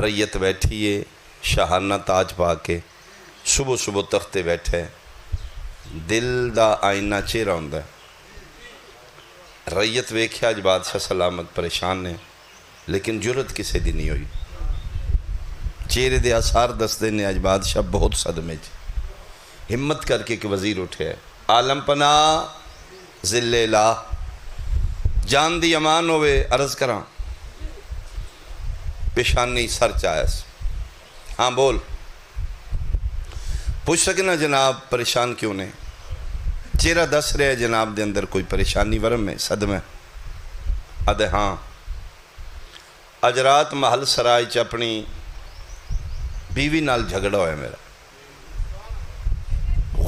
ریت بیٹھی ہے شاہانہ تاج پا کے صبح صبح تختے بیٹھے دل دا آئینہ چہرہ ہوندا ہے ریت ویکھیا اج بادشاہ سلامت پریشان نے لیکن جرت کسے دی نہیں ہوئی چہرے دے آثار دستے نے اج بادشاہ بہت صدمے ہمت کر کے کہ وزیر اٹھے ہے عالم پناہ ذل الہ جان دی امان ہوئے عرض کراں پیشانی سر چاہیس ہاں بول پوچھ سکنا جناب پریشان کیوں نے چہرہ دس رہے جناب دے اندر کوئی پریشانی ورم ہے صدمہ ادھے ہاں اج رات محل سرائی چ اپنی بیوی نال جھگڑا ہویا میرا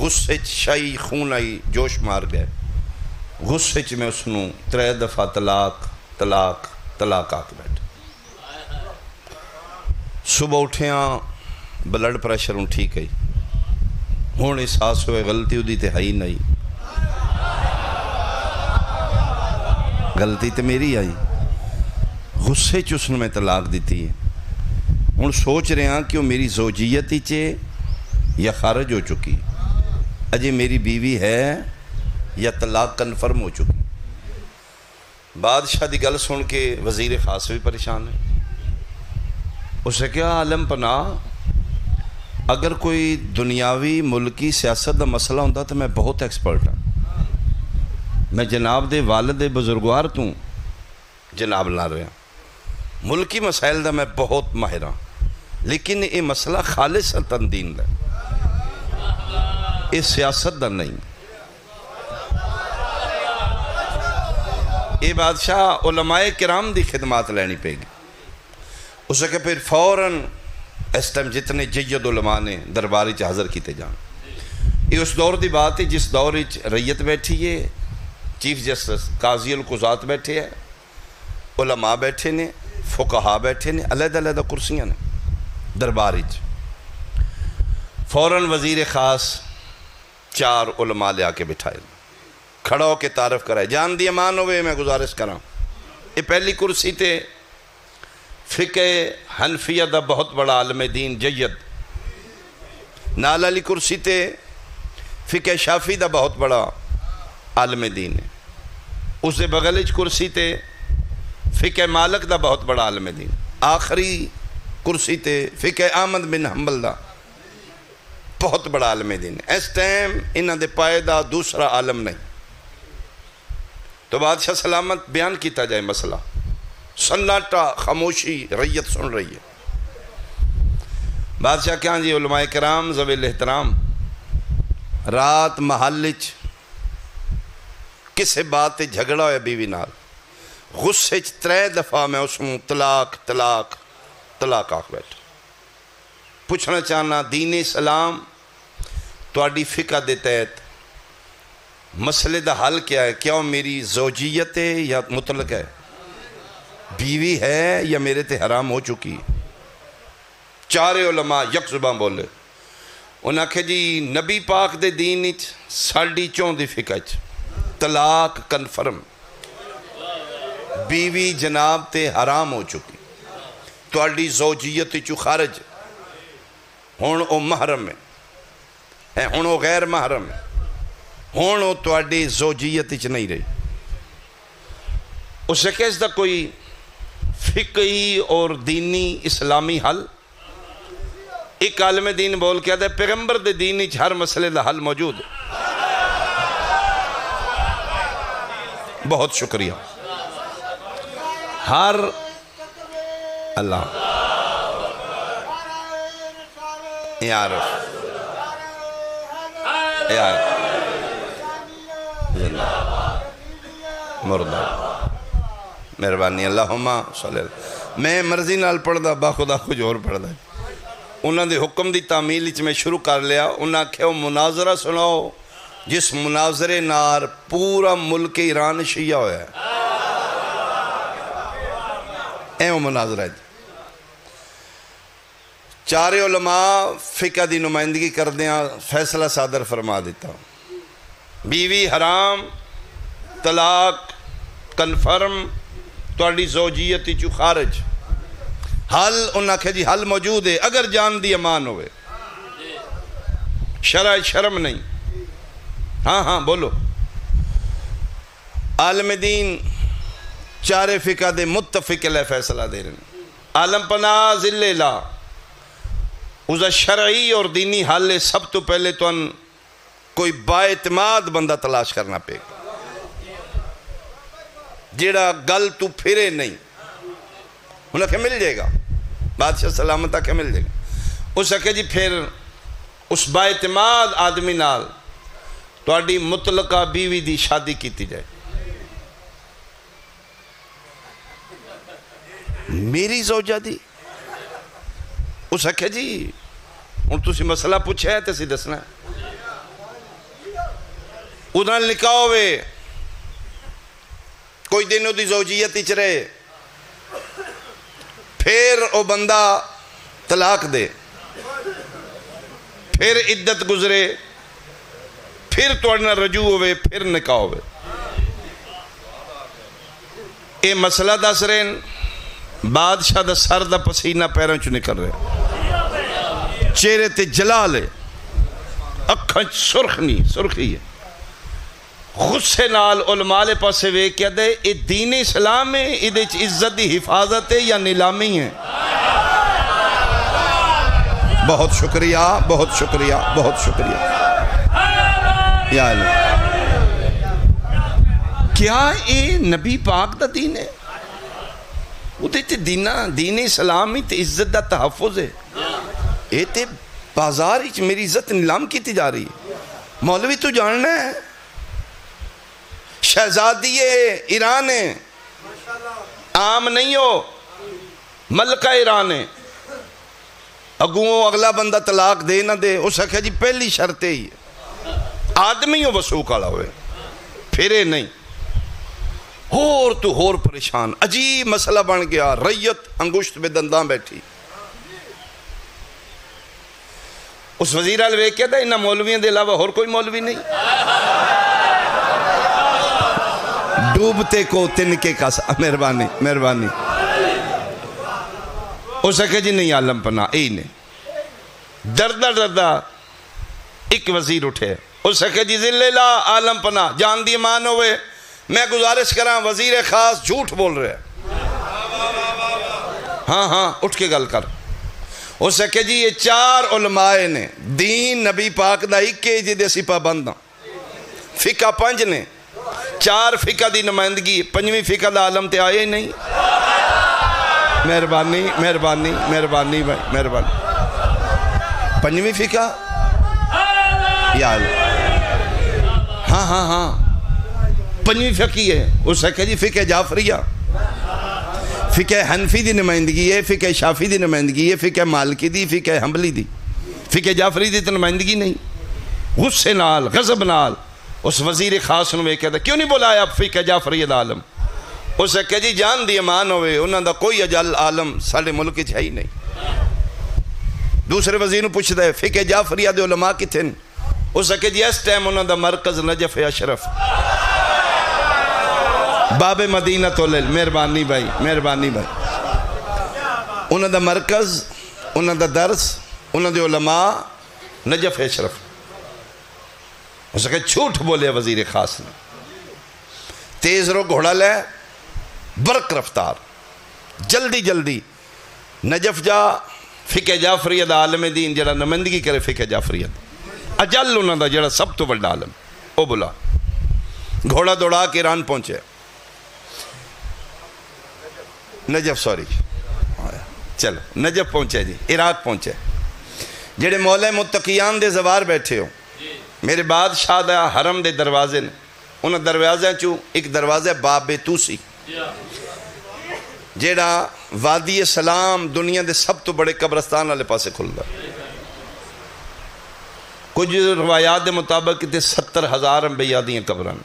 غصے چ شائی خون آئی جوش مار گئے غصے چ میں اس نوں 3 دفعہ طلاق آکھ بیٹھا صبح اٹھیاں بلڈ پریشر ہوں ٹھیک ہے ہوں احساس ہوئے غلطی ادھی تے ہی نہیں غلطی تے میری آئی غصے چ اس نے میں طلاق دیتی ہے ہوں سوچ رہے ہیں کہ وہ میری زوجیت ہی چے یا خارج ہو چکی اجے میری بیوی ہے یا طلاق کنفرم ہو چکی بادشاہ دی گل سن کے وزیر خاص بھی پریشان ہے اسے کیا عالم پناہ اگر کوئی دنیاوی ملکی سیاست دا مسئلہ ہوتا تو میں بہت ایکسپرٹ ہوں میں جناب دے والد بزرگوار تو جناب لا رہا ملکی مسائل دا میں بہت ماہر ہوں لیکن یہ مسئلہ خالص دین دا یہ سیاست دا نہیں یہ بادشاہ علماء کرام دی خدمات لینی پے گی اسے کہ پھر فوراً اس ٹائم جتنے جید علماء نے درباری چ حضر کیتے جان یہ اس دور دی بات ہے جس دور ریت بیٹھی ہے چیف جسٹس قاضی القضات بیٹھے ہیں علماء بیٹھے نے فقہا بیٹھے نے علیحدہ علیحدہ کرسیاں نے درباری چ فوراً وزیر خاص 4 علماء لے آ کے بٹھائے کھڑا ہو کے تعارف کرائے جان دی امان ہوئے میں گزارش کراں یہ پہلی کرسی تے فقہ حنفیہ دا بہت بڑا عالم دین جید نال علی کرسی تے فقہ شافی دا بہت بڑا عالم دین ہے اس دے بغلج کرسی تے فقہ مالک دا بہت بڑا عالم دین آخری کرسی تے فقہ احمد بن حنبل دا بہت بڑا عالم دین ہے اس ٹائم انہاں دے پائے دا دوسرا عالم نہیں تو بادشاہ سلامت بیان کیتا جائے مسئلہ سناٹا خاموشی ریت سن رہی ہے بادشاہ کہاں جی علماء کرام ذوی احترام رات محلچ کسے بات جھگڑا ہویا بیوی نال غصے 3 دفعہ میں اس میں طلاق آکھ بیٹھا پوچھنا چاہنا دین اسلام تواڈی فقہ دے تحت مسئلے دا حل کیا ہے کیا وہ میری زوجیت ہے یا مطلق ہے بیوی ہے یا میرے تے حرام ہو چکی 4 علماء یک زبان بولے انہاں کہ جی نبی پاک دے دین اچ ساڑی 4 فقہ اچ طلاق کنفرم بیوی جناب تے حرام ہو چکی تواڈی زوجیت چو خارج ہون او محرم ہے ہون او غیر محرم ہے ہون او تواڈی زوجیت چ نہیں رہی اسے کہ اس دا کوئی فقہی اور دینی اسلامی حل ایک عالم دین بول کے آدھے پیغمبر دے دینی ہر مسئلے دا حل موجود ہے بہت شکریہ ہر اللہ مردہ مہربانی اللہم صلی اللہ میں مرضی نال پڑھ دا باخدا کچھ اور پڑھ دا انہاں دے حکم دی تعمیل میں شروع کر لیا انہاں کہو مناظرہ سناؤ جس مناظرے نار پورا ملک ایران شیعہ ہویا ہے وہ مناظرہ ہے 4 علماء فقہ دی نمائندگی کر دیا فیصلہ صادر فرما دیتا بیوی حرام طلاق کنفرم تواڈی زوجیت چو خارج حل انہاں کہ جی حل موجود ہے اگر جان دی امان ہوئے، شرع شرم نہیں. ہاں ہاں بولو. عالم دین چارے فقہ دے متفق لے فیصلہ دے رہے ہیں. عالم پناہ ذل لا اسا شرعی اور دینی حل ہے. سب تو پہلے تو ان کوئی با اعتماد بندہ تلاش کرنا پے گا جیڑا گل تو پھرے نہیں. انہیں کہ مل جائے گا بادشاہ سلامتہ کے مل جائے گا. اس کہ جی پھر اس با اعتماد آدمی نال تو اڈی مطلقہ بیوی دی شادی کیتی جائے. میری زوجہ دی اس کہ جی ان تسی مسئلہ پوچھے ہے تسی دسنا ہے. ادھر نکاح ہوئے کوئی دنوں دی زوجیت اچ رہے پھر او بندہ طلاق دے پھر عدت گزرے پھر توڑنا رجوع ہوئے پھر نکاح ہوئے. اے مسئلہ دس رہے ہیں. بادشاہ دا سر دا پسینہ پیروں چو نکل رہے چہرے تے جلال ہے اکھاں سرخی ہے. غصے نال علماء لے پاسے وے کیا دے اے دین اسلام ہے ادھے عزت دی حفاظت ہے یا نیلامی ہے. بہت شکریہ بہت شکریہ بہت شکریہ. یا اللہ کیا اے نبی پاک دا دین ہے؟ وہ تے دین اسلام ہی تے عزت دا تحفظ ہے. اے تے بازار ہی میری عزت نیلام کی جا رہی ہے. مولوی تو جاننا ہے شہزادی ایران ہے عام نہیں ہو ملکہ ایران ہے. اگوں اگلا بندہ طلاق دے نہ دے اس کہا جی پہلی شرط ہی آدمی ہو وسوق والا ہوئے پھرے نہیں. ہور تو ہور پریشان عجیب مسئلہ بن گیا. ریت انگشت میں دنداں بیٹھی. اس وزیر الوے کیا تھا انہا مولویوں دے علاوہ اور کوئی مولوی نہیں. ڈوبتے کو تنکے کا مہربانی مہربانی. اس نے کہا جی نہیں عالم پناہ ای نے دردہ ایک وزیر اٹھے. اس نے کہا جی ذل لا عالم پناہ جان دی امان ہوئے میں گزارش کراں وزیر خاص جھوٹ بول رہے. ہاں ہاں اٹھ کے گل کر. اس نے کہا جی یہ 4 علماء نے دین نبی پاک دا ایک کے جی دے سی پابند فقہ 5 نے 4 فقہ دی نمائندگی 5ویں فقہ دا عالم تے آئے نہیں. مہربانی مہربانی مہربانی بھائی مہربانی. 5ویں فقہ یا اللہ ہاں ہاں ہاں 5ویں فقہ ہے. اس نے کہا جی فقہ جعفریہ فقہ حنفی دی نمائندگی ہے فقہ شافی دی نمائندگی ہے فقہ مالکی دی فقہ حنبلی دی. فقہ جعفری دی نمائندگی نہیں. غصے نال غضب نال اس وزیر خاص نے کہتا کیوں نہیں بلایا فقہ جعفری دا عالم. اس نے کہا جی جان دی امان ہوئے انہاں دا کوئی اجل عالم سارے ملک ہے ہی نہیں. دوسرے وزیر نے پوچھتا ہے فقہ جعفریہ دے علماء کتھے ہیں؟ اس نے کہا جی اس ٹائم انہاں دا مرکز نجف اشرف باب مدینہ تولل. مہربانی بھائی مہربانی بھائی. انہاں دا مرکز انہاں دا درس انہاں دے علماء نجف اشرف. اس نے کہا جھوٹ بولے وزیر خاص نے. تیز رو گھوڑا لے برق رفتار جلدی جلدی نجف جا فقہ جعفریہ دا عالم دین جڑا نمائندگی کرے فقہ جعفریہ اجل انہاں دا جڑا سب تو بڑا عالم او بلا. گھوڑا دوڑا کے ایران پہنچے نجف سوری چلو نجف پہنچے جی عراق پہنچے. جڑے مولا متقیان دے زوار بیٹھے ہو میرے بادشاہ دا حرم دے دروازے نے انہاں دروازے چوں ایک دروازہ باب توسی جیڑا وادی سلام دنیا دے سب تو بڑے قبرستان والے پاسے کھل گا. کچھ روایات دے مطابق 70,000 انبیاء دیاں قبران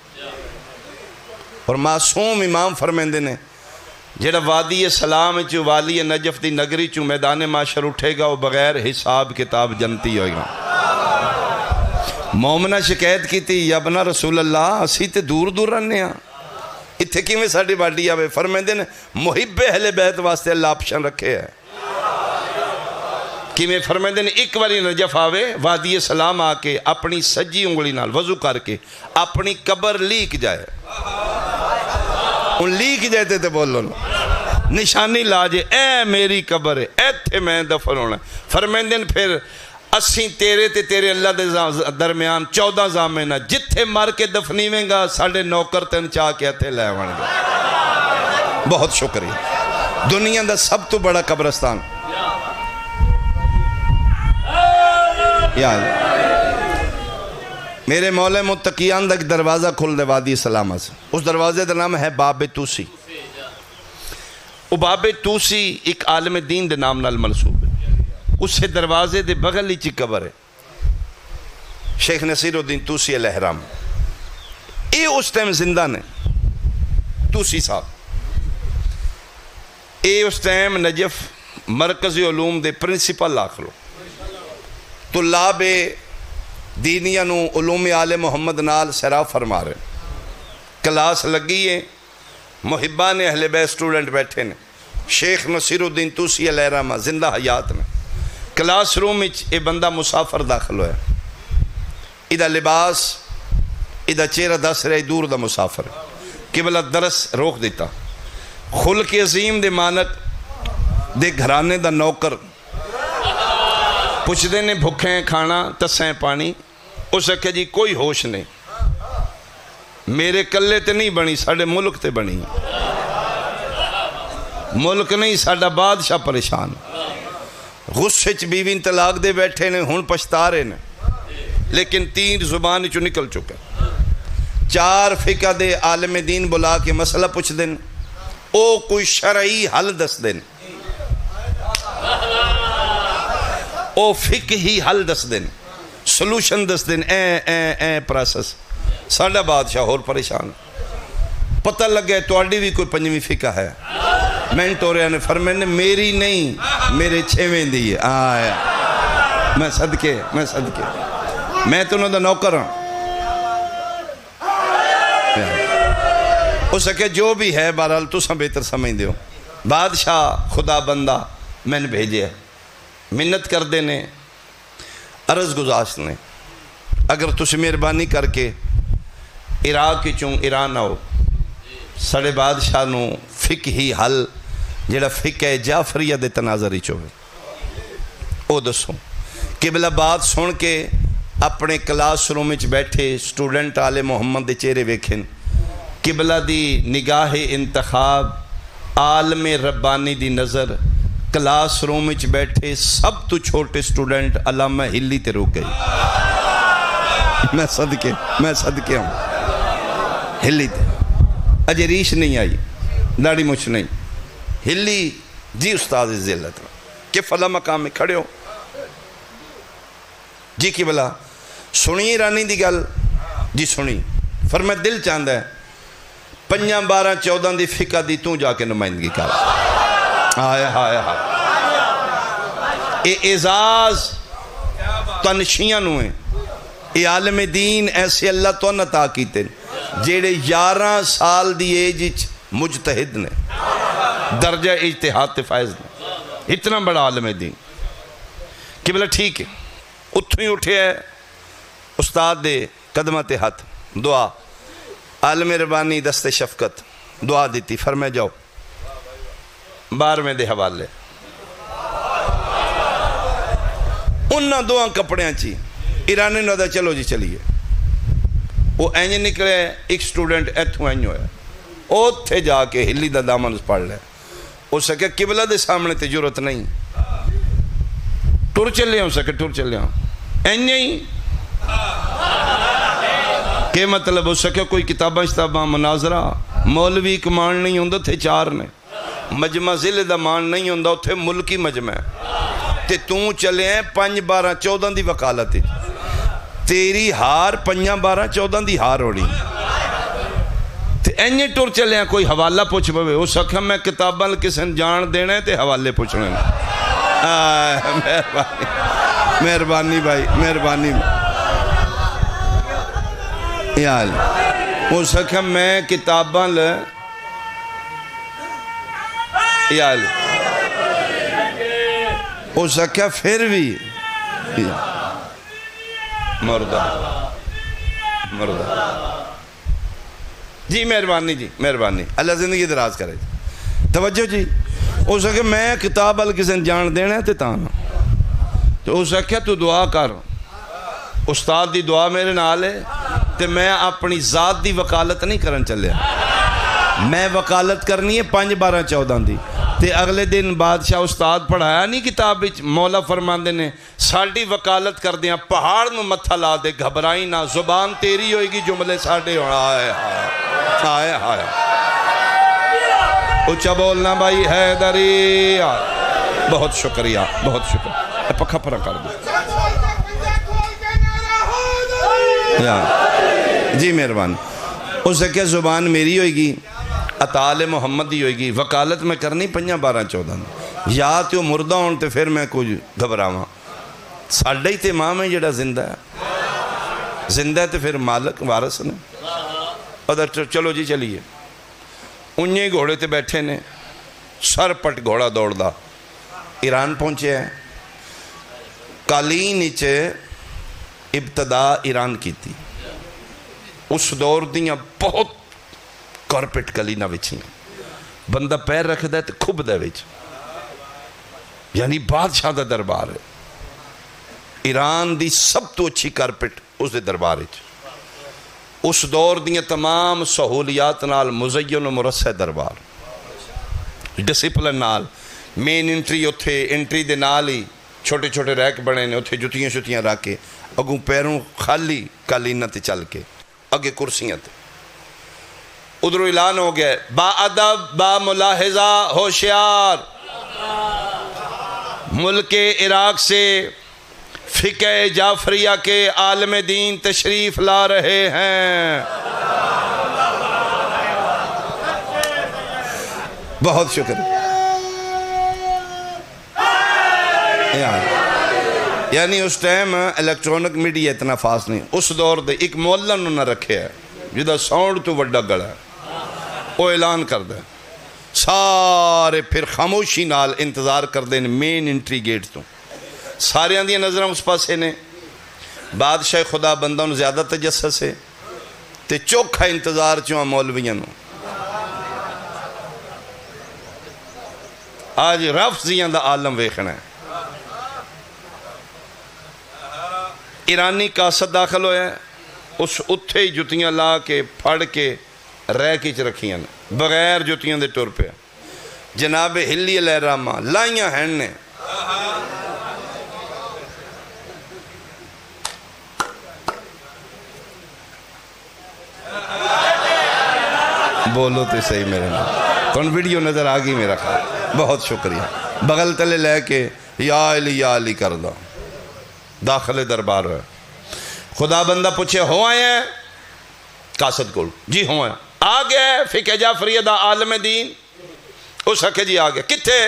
اور معصوم امام فرمیندے نے جیڑا وادی سلام چوں والی نجف دی نگری چوں میدان معاشر اٹھے گا وہ بغیر حساب کتاب جنتی ہوئے گا. مومنہ شکایت کی تھی یا ابنا رسول اللہ اسی تے دور دور رہنے ہیں اتھے کی میں ساڑھی باڑی آوے فرمیندے نے محب اہل بیت واسطے اللہ آپشن رکھے ہیں. کہ میں فرمیندے نے ایک باری نجف آوے وادی سلام آ کے اپنی سجی انگلی نال وضو کر کے اپنی قبر لیک جائے ان لیک جائے تھے بولو نشانی لاجے اے میری قبر ہے ایتھے میں دفن ہونا فرمیندے نے پھر اسیں تیرے تے تیرے اللہ دے درمیان 14 زامنہ جتھے مر کے دفنیویں گا ساڑھے نوکر تن چاہ کے ہتھے لے ون گا بہت شکریہ دنیا دا سب تو بڑا قبرستان یا میرے مولا متقیان دا ایک دروازہ کھل دے وادی سلامہ سے اس دروازے دا نام ہے باب توسی وہ باب توسی ایک عالم دین دے نام نال منسوب ہے اس دروازے دے بغل ہی چی قبر ہے شیخ نصیر الدین توسی الحرام یہ اس ٹائم زندہ نے توسی صاحب یہ اس ٹائم نجف مرکزی علوم دے پرنسپل آخلو طلاب دینیاں نو علوم آل محمد نال سراف فرما رہے کلاس لگی ہے محبان اہل بیت سٹوڈنٹ بیٹھے نے شیخ نصیر الدین توسی الحرام زندہ حیات نے کلاس روم اے بندہ مسافر داخل ہویا ادھا لباس ادھا چہرہ دس رہے دور دا مسافر قبلہ درس روک دیتا خلق عظیم دے مانک دے گھرانے دا نوکر پوچھ دے نے بھکھیں کھانا تسیں پانی اسے کہ جی کوئی ہوش نہیں میرے کلے تے نہیں بنی ساڑھے ملک تے بنی ملک نہیں ساڑھا بادشاہ پریشان غصے چ بیوین طلاق دے بیٹھے نے ہون پشتا رہے نے لیکن 3 زبان چو نکل چکا 4 فقہ دے عالم دین بلا کے مسئلہ پوچھ دیں او کوئی شرعی حل دس دیں او فقہی حل دس دیں سلوشن دس دیں اے پروسس ساڑھا بادشاہ اور پریشان پتہ لگے تو اڈی بھی کوئی 5ویں فقہ ہے مینٹوریاں نے فرمائے میری نہیں میرے 6ویں دی آیا میں صدقے میں تو انہوں دا نوکر ہوں اس کہ جو بھی ہے بہرحال تو سب بہتر سمجھ دیو بادشاہ خدا بندہ میں نے بھیجے منت کر دینے عرض گزاشت نے اگر تُس مہربانی کر کے عراق کی چون ایران آؤ سڑے بادشاہ نو فقہی حل جڑا فقہ جعفریہ دے تناظری چوئے او دسوں قبلہ بات سن کے اپنے کلاس روم وچ بیٹھے سٹوڈنٹ آل محمد دے چہرے ویکھن قبلہ دی نگاہ انتخاب عالم ربانی دی نظر کلاس روم وچ بیٹھے سب تو چھوٹے سٹوڈنٹ علامہ ہلی تے روک گئی میں صدقے ہوں ہلی تے اجے ریش نہیں آئی داڑھی مچھ نہیں ہلی جی استاد ذلت کہ فلا مقام میں کھڑے ہو جی کی بلا سنی رانی دی گل جی سنی فرمائے دل چاندہ ہے 5 12 14 دی فقہ دی تو جا کے نمائندگی کر ہائے اے اعزاز تنشیاں نویں اے عالم دین ایسے اللہ تو نتا کیتے جیڑے 11 سال دی ایج مجتہد نے درجہ اجتہاد فائز نے اتنا بڑا عالم دین کہ بلا ٹھیک ہے اتھو ہی اٹھے ہے استاد دے قدمت ہاتھ دعا عالم ربانی دست شفقت دعا دیتی فرمائے جاؤ 12ویں دے حوالے انہاں دعا کپڑیاں چی ایرانی نہ دا چلو جی چلیے وہ اینجے نکلے ایک سٹوڈنٹ ایتھو اینجو ہے او تھے جا کے ہلی دا دامن پڑھ لے او سکے قبلہ دے سامنے تے جرت نہیں ٹور چلے ہوں سکے ٹور چلے ہوں اینجے ہی کہ مطلب ہو سکے کوئی کتابہ مناظرہ مولوی کمان نہیں ہوندہ تھے 4 نے مجمع ضلع دا مان نہیں ہوندہ تھے ملکی مجمع تے توں چلے ہیں 5 12 14 دی وکالت تیری ہار 5 12 14 دی ہار ہوڑی تے اینجے ٹور چلے ہیں کوئی حوالہ پوچھ پوے ہو سکے میں کتابہ کسن جان دینے ہیں تے حوالے پوچھنے مہربانی بھائی مہربانی یال ہو سکے میں کتاباں یال اس آخیا پھر بھی مردہ مردہ جی مہربانی جی مہربانی اللہ زندگی دراز کرے توجہ جی اس آخیا میں کتاب وال کسی نے جان دینا ہے تو اس آخیا تو دعا کر استاد دی دعا میرے نال ہے تے میں اپنی ذات دی وکالت نہیں کرن چلیا میں وکالت کرنی ہے 5 12 14 دی تے اگلے دن بادشاہ استاد پڑھایا نہیں کتاب وچ مولا فرماندے نے ساڈی وکالت کر دیاں پہاڑ نو متھا لا دے گھبرائی نہ زبان تیری ہوئے گی جملے ساڈے ہونا آئے آئے اچھا بولنا بھائی حیدری بہت شکریہ بہت شکریہ پکھا پھرا کر دو جی مہربانی اس سے کیا زبان میری ہوئے گی اطال محمد ہی ہوئے گی وکالت میں کرنی 5 12 14 یا تو مردہ ہون تے پھر میں کچھ گھبراواں ساڈا ہی تے امام ہے جڑا زندہ ہے تے پھر مالک وارث نے ادھر چلو جی چلیے انہیں گھوڑے تے بیٹھے نے سر پٹ گھوڑا دوڑ دا ایران پہنچے ہیں قالین نیچے ابتدا ایران کی تھی اس دور دیاں بہت کارپیٹ کلینا وچھیاں بندہ پیر رکھ دے تے کھب دے وچ یعنی بادشاہ دا دربار ہے ایران دی سب تو اچھی کارپیٹ اس دے دربار ہے اس دور دیاں تمام سہولیات نال مزین و مرصع دربار ڈسپلن نال مین انٹری اتھے انٹری دے نال ہی چھوٹے چھوٹے ریک بنے نے اتھے جتیاں شتیاں رکھ کے اگوں پیروں خالی قالینہ تے چل کے اگے کرسیاں تے ادھر اعلان ہو گیا با ادب با ملاحظہ ہوشیار ملک عراق سے فقہ جعفریہ کے عالم دین تشریف لا رہے ہیں بہت شکر یعنی اس ٹائم الیکٹرونک میڈیا اتنا فاسٹ نہیں اس دور دے ایک مولا انہوں نے رکھے ہے جدہ ساؤنڈ تو وڈا گڑا ہے وہ اعلان کر دے سارے پھر خاموشی نال انتظار کر دیں مین انٹری گیٹ تو سارے آندیاں نظریں اس پاسے نے بادشاہ خدا بندہ انہوں زیادہ تجسس ہے تے چوکھا انتظار چوہاں مولویاں نو آج رفضیاں دا عالم ویکھنا ہے ایرانی قاصد داخل ہویا ہے اس اتھے ہی جتیاں لا کے پھڑ کے رہ کچ رکھیاں بغیر جتیاں دے ٹور پہ جناب ہلی علیہ الرحمہ لائیاں ہیں نے بولو تو صحیح میرے نام کون ویڈیو نظر آگئی میرا خیال بہت شکریہ بغل تلے لے کے یا علی کر دو داخل دربار ہے خدا بندہ پوچھے ہو آئے ہیں قاصد کو جی ہو آئے آگے فقہ جعفریہ دا عالم دین اس حقے جی آگے کتھے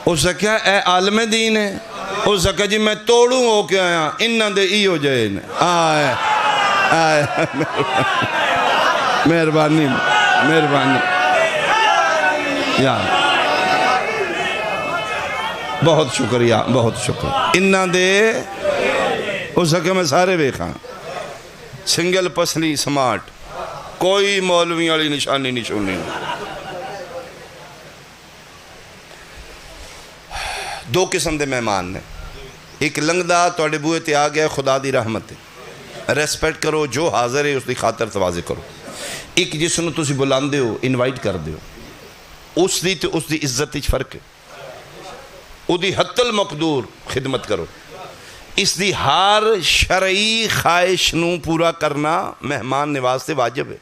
اس حقے اے عالم دین ہے اس حقے جی میں توڑوں ہو کے آیا انہاں دے ای ہو جائے آئے آئے مہربانی مہربانی یار بہت شکریہ بہت شکریہ انہاں دے اس حقے میں سارے بیکھاں سنگل پسلی سمارٹ کوئی مولوی والی نشانی نہیں چھوڑنی دو قسم دے مہمان نے ایک لنگدہ توڑے بوئے تے آ گیا خدا دی رحمت ہے ریسپیکٹ کرو جو حاضر ہے اس دی خاطر توازے کرو ایک جس نے تسی بلاندے ہو انوائٹ کر دے ہو اس دی تے اس دی عزت اچھ فرق ہے او دی حت المقدور خدمت کرو اس دی ہار شرعی خواہش نو پورا کرنا مہمان نواز تے واجب ہے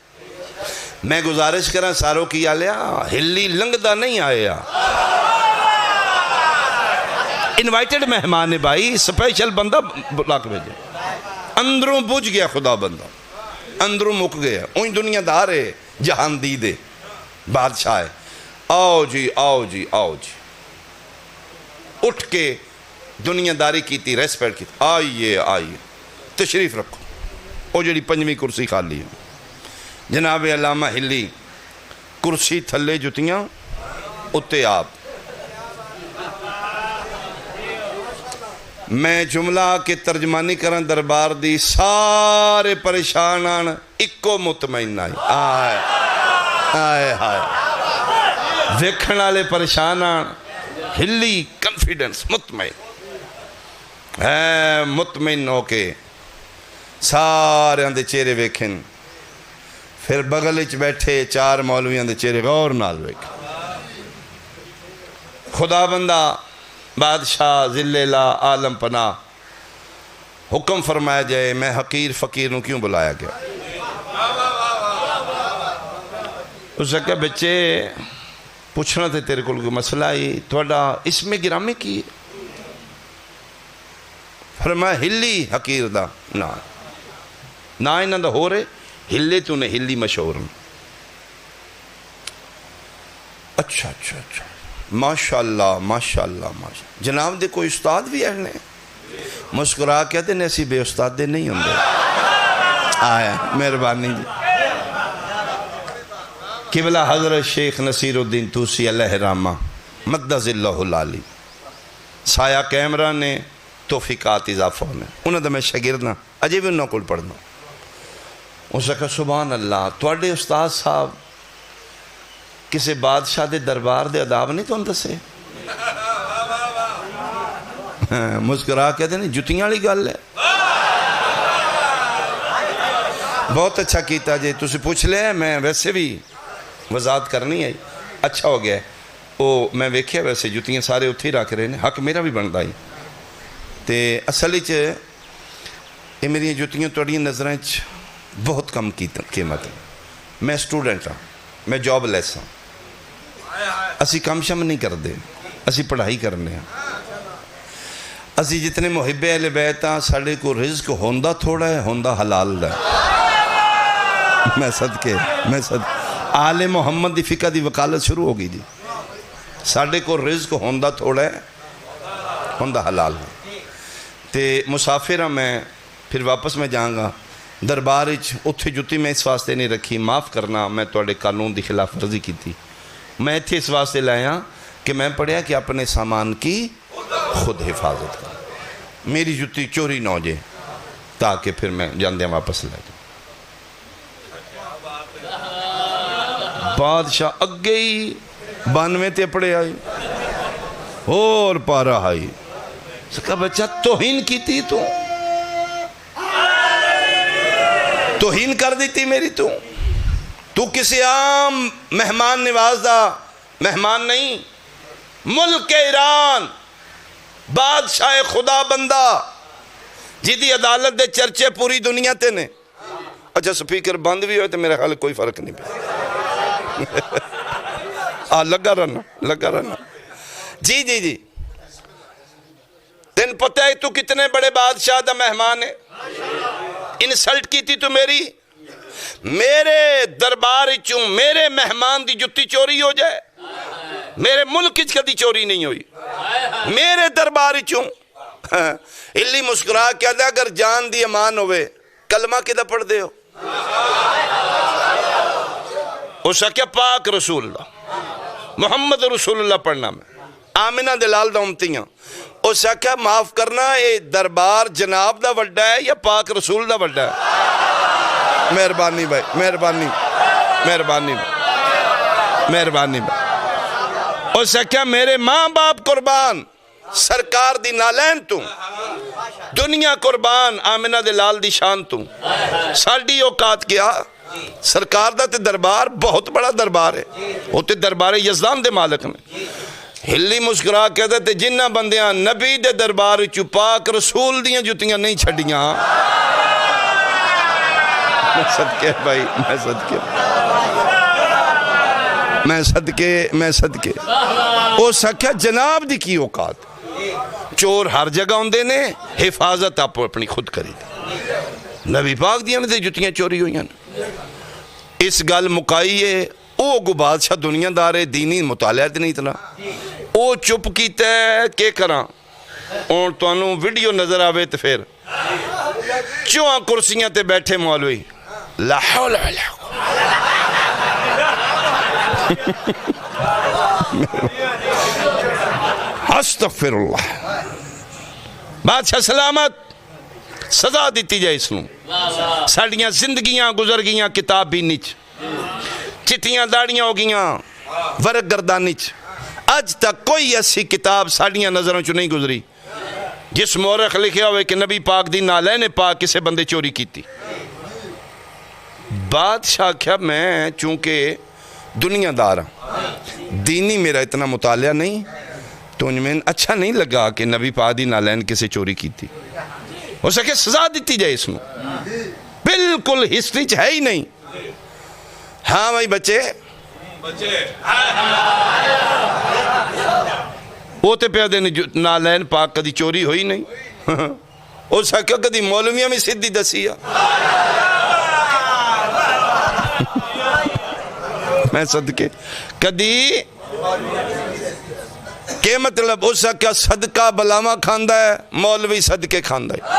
میں گزارش کریں ساروں کی آلیا ہلی لنگدہ نہیں آیا انوائٹڈ مہمان بھائی سپیشل بندہ بلا کے بھیجے اندروں بجھ گیا خدا بندہ اندروں مک گیا ان دنیا دار ہے جہان دیدے بادشاہ ہے آؤ جی آؤ جی آؤ جی اٹھ کے دنیا داری کی تھی ریسپیکٹ کی تھی آئیے آئیے تشریف رکھو وہ جڑی پنجویں کرسی خالی ہے جناب علامہ ہلی کرسی تھلے جتیاں اتے آپ میں جملہ کے ترجمانی کرن دربار دی سارے پریشان آن اکو مطمئن آئی آئے آئے آئے ویکھن والے پریشان آن ہلی کنفیڈنس مطمئن مطمئن ہو کے سارے اندے چہرے ویکھن پھر بغل وچ بیٹھے 4 مولویاں دے چہرے غور نال ویکھن خدا بندہ بادشاہ ذل الہ عالم پناہ حکم فرمایا جائے میں حقیر فقیر نوں کیوں بلایا گیا اس نے کہا بچے پوچھنا تھے تیرے کو مسئلہ ہی توڑا اس میں گرامی کی فرمایا ہلی حقیر دا نا انہاں دا ہو رہے ہلے تو نے ہلی مشہور اچھا اچھا اچھا ماشاءاللہ ماشاءاللہ ماشاءاللہ جناب دے کوئی استاد بھی اہنے مسکرا کہتے ہیں ایسی بے استاد دے نہیں ہوں دے آیا مہربانی جی قبلہ حضرت شیخ نصیر الدین توسی علیہ رحمہ مقدس اللہ العالی سایہ کیمرہ نے توفیقات اضافہ ہونے انہوں نے میں شاگردنا اجے بھی انہوں کو پڑھنا اس نے کہا سبحان اللہ توڑے استاد صاحب کسی بادشاہ دے دربار دے عذاب نہیں تو اندر سے مسکرا کہتے ہیں جتیاں لی گل ہے بہت اچھا کیتا جی تُسی پوچھ لے میں ویسے بھی وضاحت کرنی ہے اچھا ہو گیا میں ویکھیا ویسے جتیاں سارے اتھی رکھ رہے ہیں حق میرا بھی بنتا ہی تے اصلی یہ میری جتیاں توڑیاں نظریں بہت کم قیمت ہے میں سٹوڈنٹ ہوں میں جاب لیس ہوں اسی کم شم نہیں کر دے اسی پڑھائی کرنے ہیں اسی جتنے محب اہل بیت ہیں ساڑھے کو رزق ہوندہ تھوڑا ہے ہوندہ حلال ہے میں صدقے آل محمد دی فقہ دی وکالت شروع ہوگی جی ساڑھے کو رزق ہوندہ تھوڑا ہے ہوندہ حلال ہے تے مسافرہ میں پھر واپس میں جاؤں گا دربار اتھے جتی میں اس واسطے نہیں رکھی معاف کرنا میں توڑے قانون دی خلاف ورزی کی تھی میں تھے اس واسطے لایا کہ میں پڑھیا کہ اپنے سامان کی خود حفاظت کر میری جتی چوری نہ ہو جائے تاکہ پھر میں جاندے واپس لے جاؤں بادشاہ اگے ہی 92 تے پڑے آئی اور پارا آئی سکا بچہ توہین کی تھی توہین کر دیتی میری تو کسی عام مہمان نوازدہ مہمان نہیں ملک ایران بادشاہ خدا بندہ جیدی عدالت دے چرچے پوری دنیا تے نے اچھا سپیکر بند بھی ہوئے تو میرے خیال کوئی فرق نہیں پہ لگا رہنا جی تین پتہ ہے تو کتنے بڑے بادشاہ دا مہمان ہے انسلٹ کی تھی تو میرے دربار چوں میرے مہمان دی جتی چوری ہو جائے میرے ملک کدی چوری نہیں ہوئی میرے دربار چوں اللی مسکرا کیا دے اگر جان دی امان ہوئے کلمہ کدھا پڑھ دے ہو اسا کیا پاک رسول اللہ محمد رسول اللہ پڑھنا میں آمینہ دلال دا امتیاں اسا کیا معاف کرنا اے دربار جناب دا وڈا ہے یا پاک رسول دا وڈا ہے مہربانی بھائی مہربانی بھائی اسا کیا میرے ماں باپ قربان سرکار دی نالین تو دنیا قربان آمینہ دلال دی شان تو ساڑھی اوقات کیا سرکار دا تے دربار بہت بڑا دربار ہے وہ تے دربار یزدان دے مالک میں ہلی مسکرا کہتے تھے جنہ بندیاں نبی دے دربار چو پاک رسول دیاں جتیاں نہیں چھڑیاں میں صدقے بھائی میں صدقے او سکھیا جناب دی کی اوقات چور ہر جگہ ہوندے نے حفاظت آپ اپنی خود کری دی نبی پاک دیاں نے جتیاں چوری ہوئیاں اس گل مکائیے او گو بادشاہ دنیا دارے دینی مطالعات نہیں اتنا او چپ کیتا ہے کہ کراں اور تو انہوں ویڈیو نظر آوے تو پھر چواں کرسیاں تے بیٹھے مولوی لا حول ولا استغفر اللہ بادشاہ سلامت سزا دیتی جائے اس نو ساڑیاں زندگیاں گزر گیاں کتاب بھی نیچ چٹیاں داڑیاں ہو گیاں ورق گردانی چ اج تک کوئی ایسی کتاب ساڑیاں نظروں چو نہیں گزری جس مورخ لکھیا ہوئے کہ نبی پاک دی نالین پاک کسے بندے چوری کی تھی بادشاہ کیا میں چونکہ دنیا دار ہوں دینی میرا اتنا مطالعہ نہیں تو ان میں اچھا نہیں لگا کہ نبی پاک دی نالین کسے چوری کی تھی ہو سکے سزا دیتی جائے اس میں بالکل ہسٹری ہے ہی نہیں ہاں بھائی بچے وہ تے پیادے نے نالین پاک کدی چوری ہوئی نہیں ہو سکے کدی مولویاں میں صدی دسیا میں صدقے کدی کہ مطلب ہو سکا صدقہ بلاما کھاندہ ہے مولوی صدقے کھاندہ ہے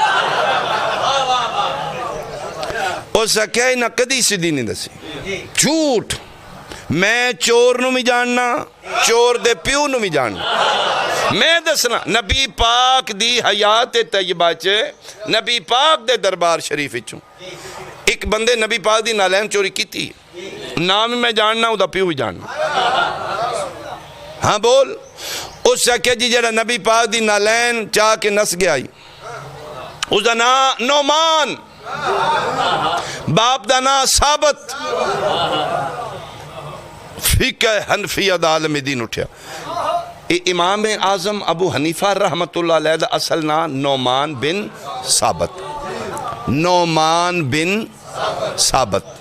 ہو سکا ہے نہ کدی صدی نہیں دسی جھوٹ میں چور نو بھی جاننا چور دے پیو نو بھی جاننا میں دسنا نبی پاک دی حیات طیبہ چے نبی پاک دے دربار شریف چوں ایک بندے نبی پاک دی نالین چوری کی تھی نام میں جاننا او دا پیو بھی جاننا ہاں بول اس سکے جی جڑا نبی پاک دی نالین چاہ کے نس گیا اس دا نا نعمان باپ دا نا ثابت فقہ حنفیہ دا عالم دین اٹھیا امام اعظم ابو حنیفہ رحمت اللہ علیہ دا اصل نا نعمان بن ثابت نعمان بن ثابت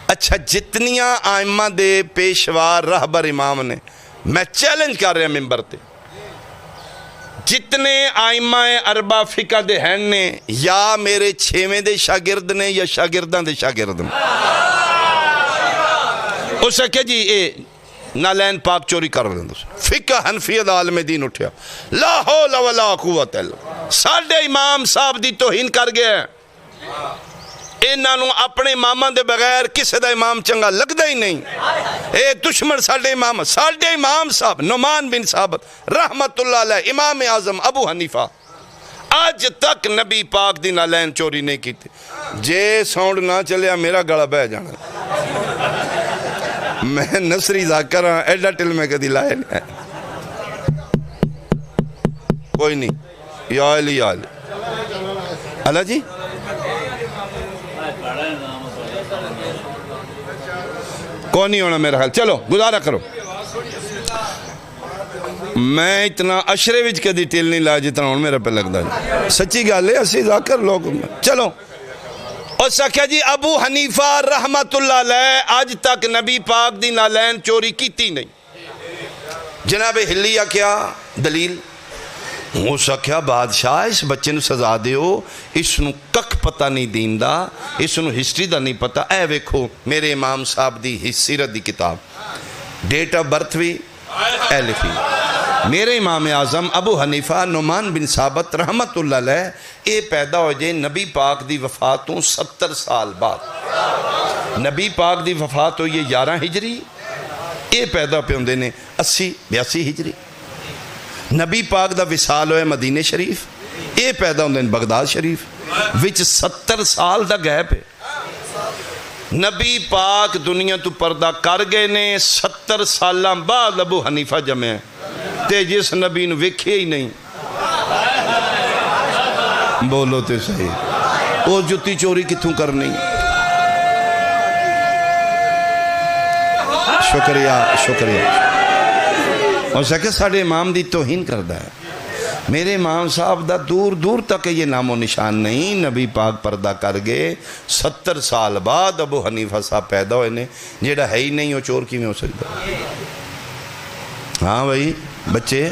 اچھا جتنیاں آئمہ دے پیشوار رہبر امام نے میں چیلنج کر رہا ممبر تے جتنے آئمہ اربع فقہ دے ہیں نے یا میرے چھویں دے شاگرد نے یا شاگردان دے شاگرد نے اس سے کہ جی اے نالین پاک چوری کر رہے ہیں فقہ حنفیہ دا عالم دین اٹھیا لا حول ولا قوت الا ساڑھے امام صاحب دی توہین کر گئے انہوں اپنے امامہ دے بغیر کسے دا امام چنگا لگ دا ہی نہیں اے دشمن ساڑھے امام صاحب نعمان بن ثابت رحمت اللہ علیہ امام اعظم ابو حنیفہ آج تک نبی پاک دی نالین چوری نہیں کی تھی جے ساؤنڈ نہ چلیا میرا گڑا بہ جانا میں نصری ذاکر ہاں ایڈا ٹل میں کدی لائے نہیں کوئی نہیں یا علی یا علی اللہ جی کون نہیں ہونا میرا حال چلو گزارا کرو میں اتنا اشرے وچ کدی ٹل نہیں لا جتنا ہوں میرا پہ لگ دا سچی گا لے اسی ذاکر لوگ چلو اور سکھا جی ابو حنیفہ رحمت اللہ علیہ آج تک نبی پاک دی نالین چوری کیتی نہیں جناب حلیہ کیا دلیل ہو سکھا بادشاہ اس بچے نو سزا دیو اس نو کک پتہ نہیں دین دا اس نو ہسٹری دا نہیں پتہ اے ویکھو میرے امام صاحب دی سیرت دی کتاب ڈیٹ آف برتھ بھی اے لکھی میرے امام اعظم ابو حنیفہ نعمان بن ثابت رحمت اللہ علیہ اے پیدا ہو جائے نبی پاک دی وفاتوں 70 سال بعد نبی پاک دی وفات ہو یہ 11 ہجری اے پیدا پہ ہوندے نے 80-82 ہجری نبی پاک دا وصال ہوئے مدینہ شریف اے پیدا ہوندے نے بغداد شریف وچ 70 سال دا گیپ ہے نبی پاک دنیا تو پردہ کر گئے نے 70 سالہ بعد ابو حنیفہ جمع ہے تے جس نبی نو وکھے ہی نہیں بولو تے صحیح او جتی چوری کتھوں کرنی شکریہ اور سکے ساڑھے امام دی توہین کردہ ہے میرے امام صاحب دا دور دور تک یہ نام و نشان نہیں نبی پاک پردہ کر گئے 70 سال بعد ابو حنیفہ صاحب پیدا ہوئے نے جیڑا ہے ہی نہیں ہو چور کی میں ہو سکتا ہاں بھائی بچے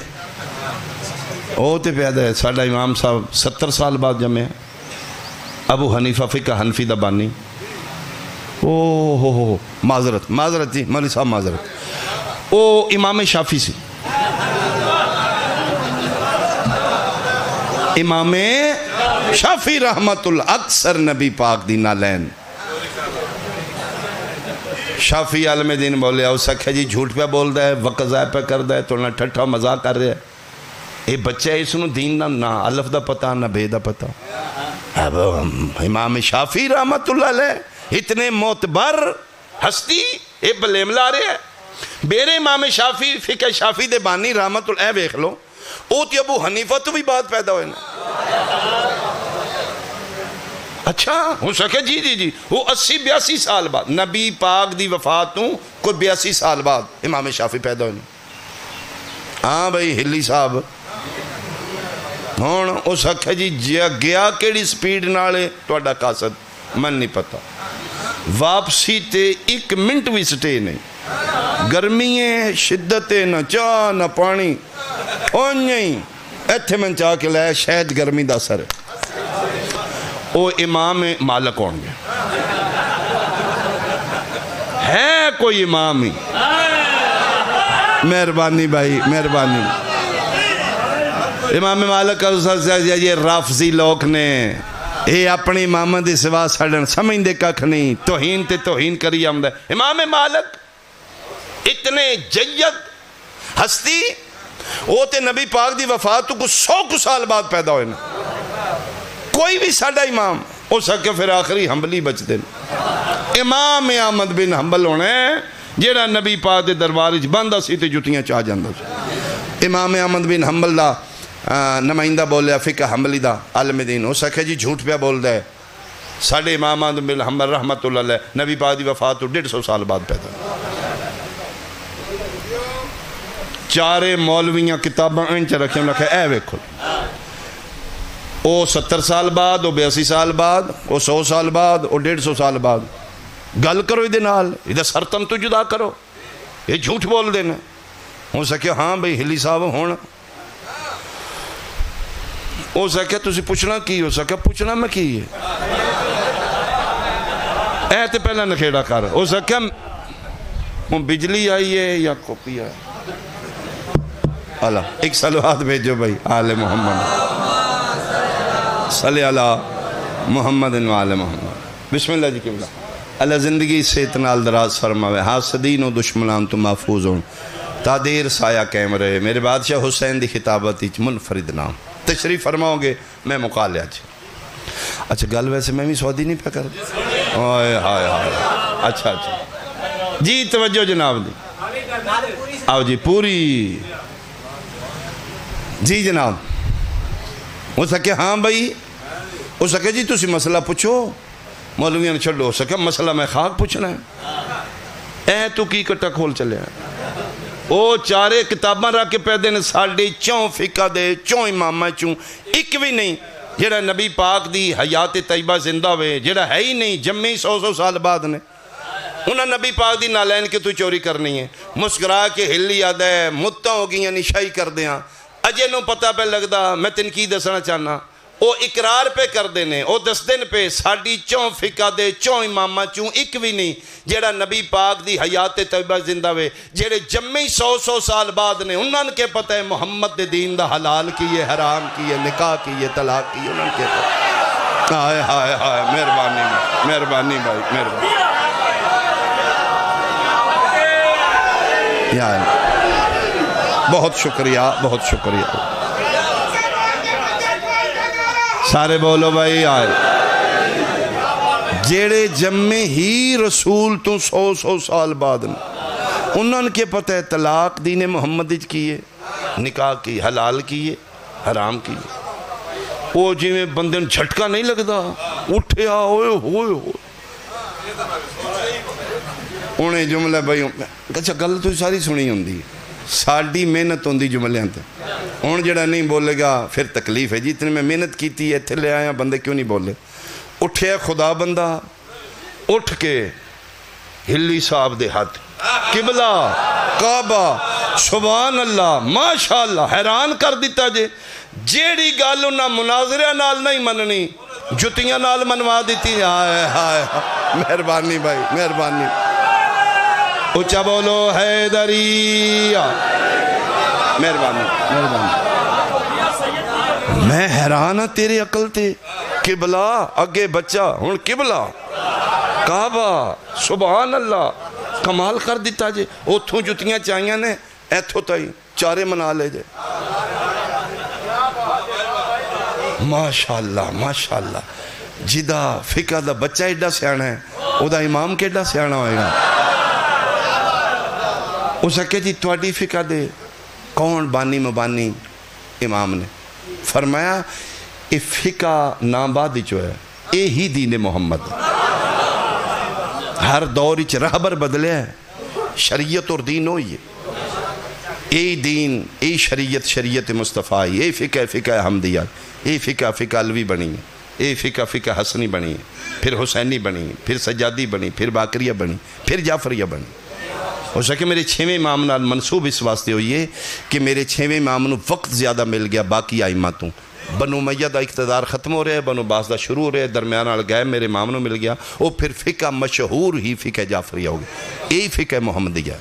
تے پیدا ہے ساڑھا امام صاحب 70 سال بعد جمع ہے ابو حنیفہ فقہ حنفی دا بانی معذرت جی مولی صاحب معذرت امام شافی سی امام شافی رحمت اللہ اکثر نبی پاک دی نالین شافی عالم دین بولے اس آکھیا جی جھوٹ پہ بول دا ہے وقت ضائع پہ کر دا ہے تو نہ ٹھٹھا مزاق کر رہا ہے یہ بچہ ہے اس نو دین نہ الف دا پتہ نہ بے دا پتہ اب امام شافی رحمت اللہ علیہ اتنے معتبر ہستی یہ بلیم لا رہے ہیں میرے امام شافی فقہ شافی دے بانی رحمت اللہ ویکھ لو او تے ابو حنیفہ تو بھی بات پیدا ہوئے نا اچھا ہو سکے جی جی جی وہ 80-82 سال بعد نبی پاک دی وفات تو کوئی 82 سال بعد امام شافی پیدا ہوئے ہاں بھائی ہلی صاحب ہون اس آکھے جی گیا کیڑی سپیڈ نالے توڑا قاصد من نہیں پتا واپسی تے 1 منٹ بھی سٹے نہیں گرمی ہے شدت ہے نہ چاہ نہ پانی نہیں ایتھے من چاہ کے لائے شاید گرمی دا سر او امام مالک ہوں گے ہے کوئی امام ہی مہربانی بھائی مہربانی امام مالک یہ رافضی لوگ نے یہ اپنی امام دی سوا سڑن سمجھ دے ککھ نہیں توہین تے توہین کری آمدہ امام مالک اتنے جید ہستی وہ تے نبی پاک دی وفات کو 100 سال بعد پیدا ہوئے نا کوئی بھی ساڑھا امام ہو سکے پھر آخری حنبلی بچ دے امام احمد بن حنبل ہونے جیڑا نبی پاک دے دربارج بندہ سی تے جتیاں چاہ جاندہ سی امام احمد بن حنبل دا نمائندہ بولیا فقہ حنبلی دا عالم دین ہو سکے جی جھوٹ پہ بول دے ساڑھے امام احمد بن حنبل رحمت اللہ علیہ نبی پاک دی وفات 150 سال بعد پیدا چارے مولویاں کتاباں انچ رکھیں لکھے اے ویکھو او 70 سال بعد او 82 سال بعد او 100 سال بعد او 150 سال بعد گل کرو ادھے نال ادھے سرطن تو جدا کرو یہ جھوٹ بول دینا ہو سکے ہاں بھئی ہلی صاحب ہونا ہو سکے تُسی پوچھنا کی ہو سکے پوچھنا میں کی ہے اے تے پہلا نکھیڑا کر ہو سکے بجلی آئی ہے یا کپی آئی اللہ ایک صلوات بھیجو بھائی آل محمد صلی اللہ محمد و آل محمد بسم اللہ جی قبلہ اللہ زندگی سے اتنا دراز فرماوے حاسدین و دشمنان تو محفوظ ہوں تا دیر سایہ قائم رہے میرے بادشاہ حسین دی خطابت ایچ منفرد نام تشریف فرماؤ گے میں مقالے آج اچھا گل ویسے میں بھی سعودی نہیں پہ کر ہائے ہائے ہائے اچھا اچھا جی توجہ جناب دی آؤ جی پوری جی جناب ہو سکے ہاں بھائی ہو سکے جی تُسی مسئلہ پوچھو مولویاں نے چھڑو ہو سکے مسئلہ میں خاک پوچھنا ہے اے تو کی کٹا کھول چلے ہیں او چارے کتاباں رکھ کے پیدے نے ساڑھے چون فقہ دے چون امامہ چون ایک بھی نہیں جیڑا نبی پاک دی حیات طیبہ زندہ ہوئے جیڑا ہے ہی نہیں جمعی 100 سال بعد نے انہاں نبی پاک دی نالین کے تو چوری کرنی ہے مسکرا کے ہلی یاد ہے متہ ہو گئی یعنی شاہی کر دیاں اجے نو پتہ پہ لگ دا میں تنقید دسنا چاہنا او اقرار پہ کر دینے او 10 دن پہ ساڑھی چون فقہ دے چون امامہ چون ایک بھی نہیں جیڑا نبی پاک دی حیات طیبہ زندہ ہوئے جیڑے جمعی 100 سال بعد نے انہاں کے پتہ ہے محمد دے دین دا حلال کی ہے حرام کی ہے نکاح کی ہے طلاق کی ہے انہاں کے پتہ ہائے ہائے ہائے مہربانی بھائی مہربانی یا بہت شکریہ بہت شکریہ سارے بولو بھائی آئے جیڑے جمع ہی رسول تو 100 سال بعد انہوں کے پتہ ہے طلاق دین محمد کیے نکاح کی حلال کیے حرام کیے وہ جی میں بندے جھٹکا نہیں لگتا اٹھیا ہوئے ہوئے انہیں جملہ بھائی اچھا گل تو ساری سنی ہوں دی ساڑھی محنت ہوں دی جملے ہیں ہون جڑا نہیں بولے گا پھر تکلیف ہے جی اتنے میں محنت کی تھی ایتھے لے آیا بندے کیوں نہیں بولے اٹھے خدا بندہ اٹھ کے ہلی صاحب دے ہاتھ قبلہ کعبہ سبحان اللہ ماشاءاللہ حیران کر دیتا جے جیڑی گالوں نہ مناظرہ نال نہیں مننی جتیاں نال منوا دیتی ہائے ہائے مہربانی بھائی مہربانی اچھا بولو حیدری مہربانی میں حیران ہاں تیرے عقل تے قبلہ اگے بچہ ہن قبلہ کعبہ سبحان اللہ کمال کر دیتا جے اتھوں جتیاں چاہیاں نے ایتھوں تائی چارے منا لے جے ماشاءاللہ ماشاءاللہ جدا فقہ دا بچہ ایڈا سیانا ہے او دا امام کیڈا سیانا ہوئے گا اس کہ جی تواڈی فقہ دے کون بانی مبانی امام نے فرمایا اے فقہ نابادی جو ہے اے ہی دین محمد ہر دور اچ رہبر بدلے ہے شریعت اور دین ہوئی ہے اے دین اے شریعت شریعت مصطفیٰ اے فقہ حمدیات اے فقہ علوی بنی ہے اے فقہ حسنی بنی ہے پھر حسینی بنی پھر سجادی بنی پھر باقریہ بنی پھر جعفریہ بنی ہو سکے میرے 6ویں امام نال منصوب اس واسطے ہوئی ہے کہ میرے 6ویں امام نو وقت زیادہ مل گیا باقی آئماتوں بنو امیہ دا اقتدار ختم ہو رہا ہے بنو باز دا شروع ہو رہا ہے درمیان آل گئے میرے امام نو مل گیا وہ پھر فقہ مشہور ہی فقہ جعفریہ ہو گیا یہی فقہ محمدیہ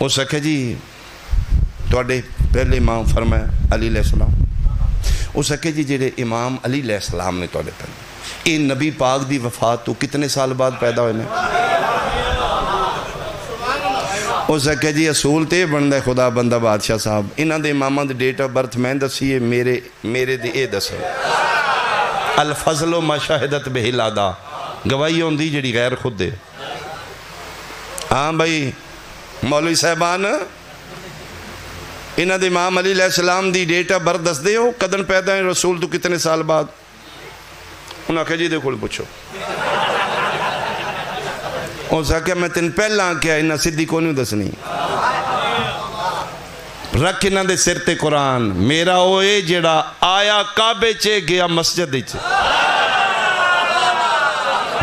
ہو سکے جی توڑے پہلے امام فرمایا علی علیہ السلام ہو سکے جی جڑے امام علی علیہ السلام نے توڑے پہلے اے نبی پاک دی وفات تو کتنے سال بعد پیدا ہوئے نے ہو سکے جی اصول تے بندہ خدا بندہ بادشاہ صاحب انہاں دے امامہ دے ڈیٹ آف برتھ میں دسیے میرے دے اے دسے الفضل و مشاہدت بہلادا گواہی ہوندی جڑی غیر خود دے ہاں بھائی مولوی صاحبان انہاں دے امام علی علیہ السلام دی ڈیٹ آف برتھ دس دے ہو کدن پیدا ہیں رسول تو کتنے سال بعد انہاں کہ جی دے کھول پوچھو اور ساکہ میں تین پہلا کیا انہاں صدی کو نہیں دسنی رکھ انہاں دے سرتے قرآن میرا ہوئے جڑا آیا کعبے چے گیا مسجد چے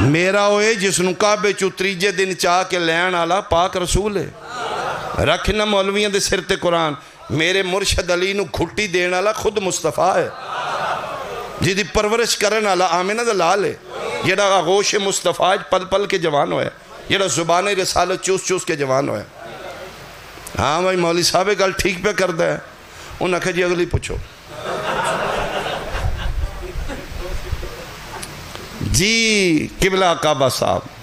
میرا ہوئے جس نو کعبے چو تریجے دن چاہ کے لین آلا پاک رسول ہے رکھ انہاں مولویاں دے سرتے قرآن میرے مرشد علی نو گھٹی دین آلا خود مصطفیٰ ہے جی دی پرورش کرن آلا آمینہ دا لال ہے جڑا آغوش مصطفیٰ پل پل کے جوان ہوئے جڑا زبان رسالت چوس چوس کے جوان ہوئے ہاں بھائی مولی صاحب گل ٹھیک پہ کر دے انہاں کہا جی اگلی پوچھو جی قبلہ کعبہ صاحب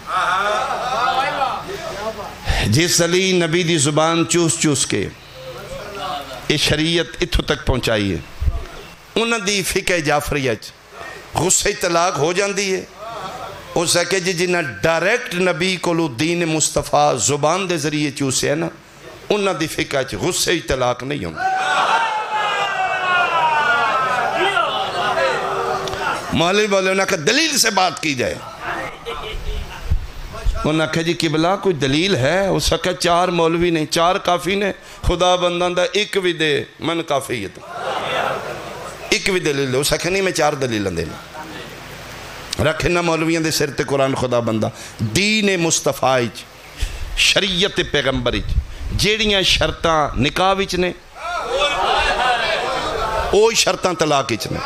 جس علی نبی دی زبان چوس چوس کے یہ شریعت اتھو تک پہنچائی ہے انہاں دی فقہ جعفریہ غصہ طلاق ہو جاندی ہے ہو سکے جی جنہاں ڈائریکٹ نبی کو لو دین مصطفیٰ زبان دے ذریعے چوسے ہیں نا انہاں دی فقہ غصہ طلاق نہیں ہوں مولوی بولے انہاں کا دلیل سے بات کی جائے انہاں کہا جی قبلہ کوئی دلیل ہے اس کا 4 مولوی نہیں 4 کافی نے خدا بندان دا ایک بھی دے من کافی ہے ایک بھی دلیل ہے اس کا نہیں میں 4 دلیل دینا رکھنا مولویاں دے سرتے قرآن خدا بندہ دین مصطفیٰ شریعت پیغمبر جیڑیاں شرطاں نکاح وچ نے اوہی شرطاں طلاق وچ نے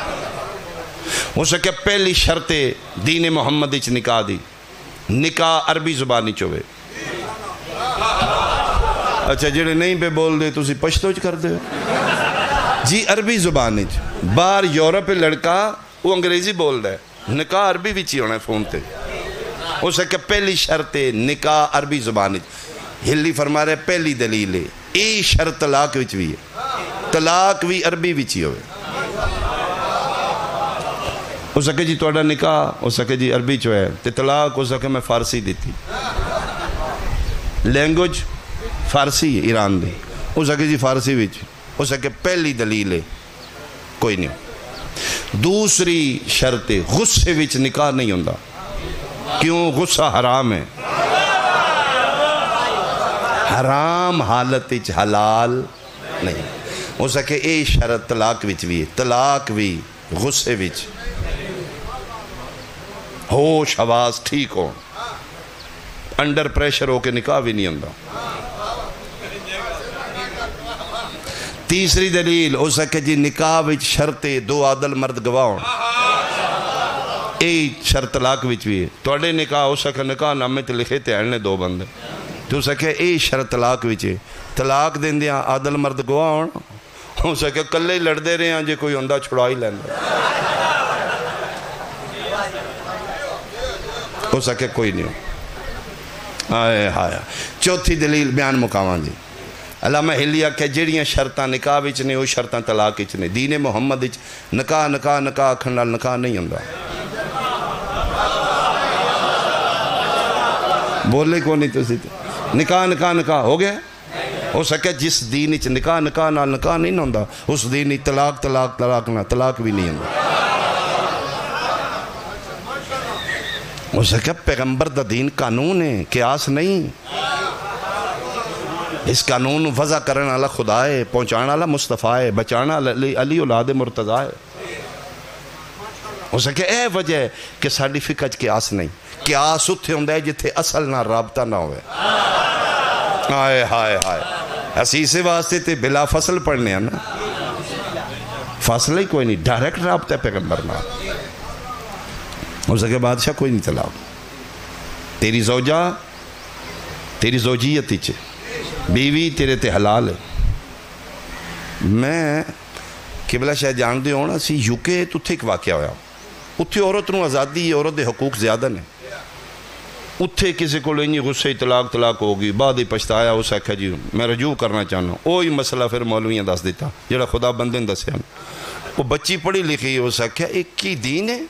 ہو سکے پہلی شرط دین محمد وچ نکاح دی نکاح عربی زبانی چوے اچھا جڑے نہیں پہ بول دے تو اسی پشتو کر دے جی عربی زبانی باہر یورپ لڑکا وہ انگریزی بول رہا ہے نکاح عربی بھی چی ہونا ہے فون تے ہو سکے پہلی شرط نکاح عربی زبانی ہلی فرما رہے پہلی دلیل ہے ای شرط طلاق وچ بھی ہے طلاق بھی عربی بھی چی ہوئے ہو سکے جی توڑا نکاح ہو سکے جی عربی چو ہے تے طلاق ہو سکے میں فارسی دیتی لینگویج فارسی ہے ایران دی ہو سکے جی فارسی وچ ہو سکے پہلی دلیل ہے کوئی نہیں دوسری شرط غصے وچ نکاح نہیں ہوندہ کیوں غصہ حرام ہے حرام حالت وچ حلال نہیں ہو سکے اے شرط طلاق وچ بھی ہے طلاق بھی غصے وچ ہوش حواس ٹھیک ہو انڈر پریشر ہو کے نکاح بھی نہیں ہوندہ تیسری دلیل ہو سکے جی نکاح وچ شرطے 2 عادل مرد گواہ اے شرط طلاق وچ بھی ہے توڑے نکاح ہو سکے نکاح نامے تے لکھے تے آنے 2 بندے تو سکے اے شرط طلاق وچ ہے طلاق دین دیا عادل مرد گواہ ہو سکے کلے ہی لڑتے رہے ہیں جے کوئی ہوندہ چھڑا ہی لینا ہو سکے کوئی نہیں ہو آئے ہائے چوتھی دلیل بیان مقامہ جی علامہ حلیہ کہ جڑیاں شرطاں نکاح وچ نے وہ شرطاں طلاق وچ نے دین محمد وچ نکاح نکاح نکاح آکھن نال نکاح نہیں ہوندا بولے کو نہیں تسی نکاح نکاح نکاح ہو گیا ہو سکے جس دین وچ نکاح نکاح نال نکاح نہیں ہوندا اس دین وچ طلاق طلاق طلاق نہ طلاق بھی نہیں ہوندا ہو سکے پیغمبر دا دین قانون ہے قیاس نہیں اس قانون وضع کرنے والا خدا ہے پہنچانا والا مصطفیٰ ہے بچانا علی اولاد مرتضیٰ ہے ہو سکے اے وجہ ہے کہ ساڑی فقہ قیاس نہیں قیاس اتھے ہوندہ ہے جتھے اصل نہ رابطہ نہ ہوئے آئے ہائے ہائے اسی اسے واسطے تے بلا فصل پڑھنے ہیں نا فاصلہ ہی کوئی نہیں ڈائریکٹ رابطہ ہے پیغمبر نہ ہو سکے بادشاہ کوئی نہیں طلاق تیری زوجہ تیری زوجیت ہی بیوی تیرے تے حلال ہے میں قبلہ شاہ جان دے ہونا سی یوکے تو اتھے ایک واقعہ ہویا اتھے عورت نو آزادی عورت دے حقوق زیادہ نے اتھے کسی کو لینی غصے طلاق طلاق ہوگی بعد ہی پچھتایا اس آکھا جی میں رجوع کرنا چاہنا اوہی مسئلہ پھر مولویاں دس دیتا جڑا خدا بندے نے دسے وہ بچی پڑھی لکھی اس آکھا ایک کی دین ہے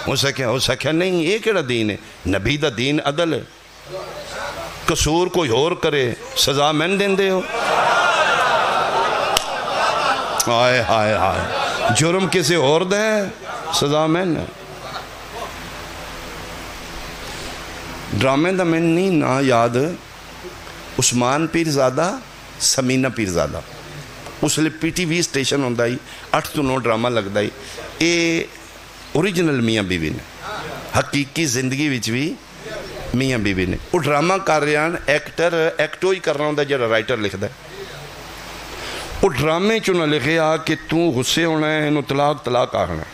اس آکھا نہیں یہ کیڑا دین ہے نبی دا دین عدل ہے قصور کوئی اور کرے سزا میں دین دے ہو آئے ہائے ہائے جرم کسی اور دے سزا میں نے ڈرامے دا میں نہیں نا یاد عثمان پیرزادہ سمینہ پیرزادہ اس لئے پی ٹی وی سٹیشن ہوندہ ہی 8 تو 9 ڈرامہ لگ دائی اے اوریجنل میاں بیوی نے حقیقی زندگی وچ بھی میاں بیوی نے وہ ڈرامہ کر رہے ہیں ایکٹر ایکٹو ہی کر رہا ہوں جڑا رائٹر لکھ دے وہ ڈرامے چونہ لکھے آ کہ تو غصے ہونا ہے انہوں طلاق طلاق آخنا ہے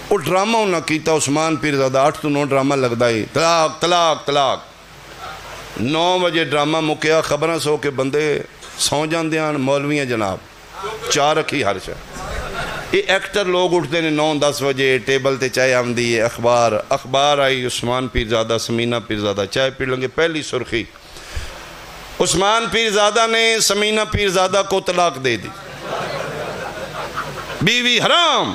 وہ ڈرامہ ہونا کیتا عثمان پیرزادہ 8 تو 9 ڈرامہ لگ دائی طلاق طلاق طلاق 9 بجے ڈرامہ مکیا خبریں سو کے بندے سو جان دیاں مولویاں جناب 4 رکھی ہر شاہ یہ ایکٹر لوگ اٹھتے ہیں 9-10 بجے ٹیبل تے چائے آمدی ہے اخبار آئی عثمان پیرزادہ سمینہ پیرزادہ چائے پی لیں گے پہلی سرخی عثمان پیرزادہ نے سمینہ پیرزادہ کو طلاق دے دی بیوی حرام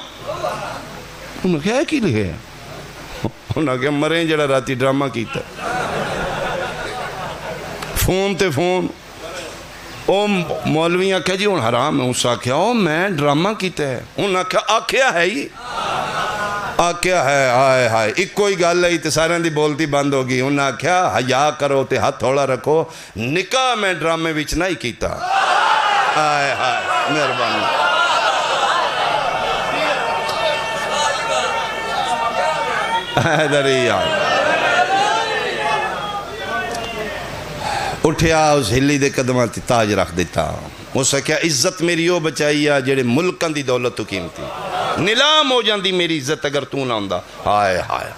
انہوں نے کہا کی لکھے انہوں نے کہا مریں جڑا راتی ڈرامہ کیتا فون تے فون او مولویاں کہا جی ان حرام ہے اس آکھیا او میں ڈرامہ کیتا ہے انہوں نے کہا آکھیا ہے ہی آکھیا ہے آئے ہائے ایک کوئی گال ہے تے سارے دی بولتی بند ہوگی انہوں نے کہا حیا کرو تے ہاتھ تھوڑا رکھو نکاح میں ڈرامے وچ نہیں کیتا آئے ہائے مہربانی ادھر آئے اٹھیا اس ہلی دے قدمہ تی تاج رکھ دیتا اس سے کیا عزت میری ہو بچائیا جڑے ملکاں دی دولت تو قیمتی نیلام ہو جاندی میری عزت اگر تو نہ ہوندہ ہائے ہائے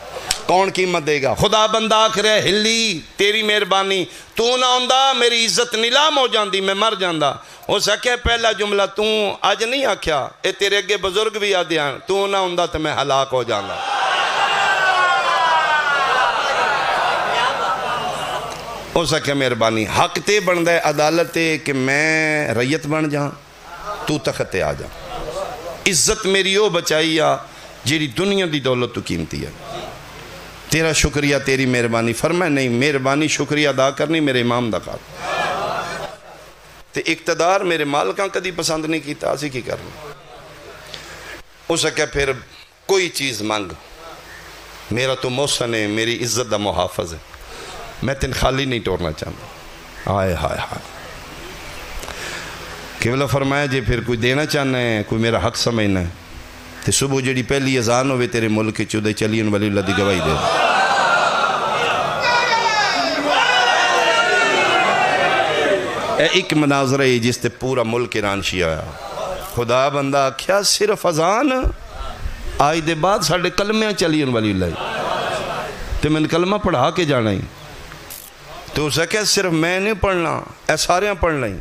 کون قیمت دے گا خدا بندہ آکھ رہے ہلی تیری مہربانی تو نہ ہوندہ میری عزت نیلام ہو جاندی میں مر جاندہ اس سے کیا پہلا جملہ تو آج نہیں آکھیا اے تیرے اگے بزرگ بھی آدھیاں تو نہ ہوندہ تو میں ہلاک ہو جاندہ ہو سکے مہربانی حق تے بن دے عدالت تے کہ میں ریت بن جاں تو تختے آ جاں عزت میری ہو بچائیا جیری دنیا دی دولت تو قیمتی ہے تیرا شکریہ تیری مہربانی فرمائے نہیں مہربانی شکریہ ادا کرنی میرے امام دا کار تے اقتدار میرے مالکاں کدی پسند نہیں کیتا اسی کی کرنا ہو سکے پھر کوئی چیز مانگ میرا تو محسن ہے میری عزت دا محافظ ہے میں تن خالی نہیں ٹورنا چاہتا آئے ہائے ہائے قبلہ فرمایا جی پھر کوئی دینا چاہنا ہے کوئی میرا حق سمجھنا ہے تو صبح جڑی پہلی اذان ہوئے تیرے ملک کی چودے چلین ولی اللہ دی گواہی دے ایک مناظرہ ہے جس تے پورا ملک ایران شیعہ آیا خدا بندہ کیا صرف اذان آئی دے بعد ساڑھے کلمیاں چلین ولی اللہ تو میں نے کلمہ پڑھا کے جانا ہی تو اسے کہ صرف میں نہیں پڑھنا اے سارے پڑھ لیں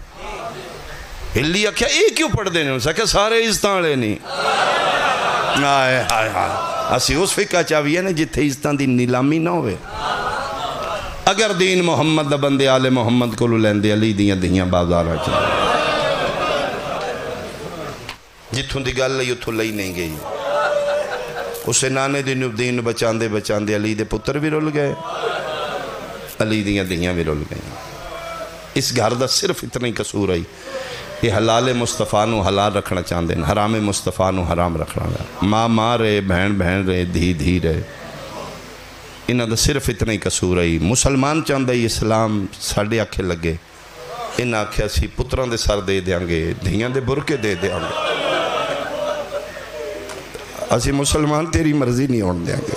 ہلی آکھیا یہ کیوں پڑھ دے نے؟ کہ سارے عزتاں والے نہیں. آئے ہائے ہائے اسی اس فقہ چاہیے نا جتھے عزتاں دی نیلامی نہ ہوئے. اگر دین محمد دا بندے آل محمد کو لیندے علی دیاں دھیاں بازار چ جتھوں دی گل لئی اتھوں لئی نہیں گئی. اسے نانے دین بچاندے بچاندے علی دے پتر بھی رول گئے, علی دیاں دھیاں بھی رول گئیں. اس گھر دا صرف اتنا ہی قصور آئی یہ حلال مصطفیٰ نو حلال رکھنا چاہتے ہیں, حرام مصطفیٰ نو حرام رکھنا گا. ماں ماں رہے, بہن بہن رہے, دھی دھی رہے. انہاں دا صرف اتنا ہی قصور آئی. مسلمان چاہتا ہے اسلام ساڑھے آکھے لگے, انہاں آکھیا سی پتران دے سر دے دیاں گے, دھیاں دے برکے دے دیاں گے. اسی مسلمان تیری مرضی نہیں ہون دیاں گے,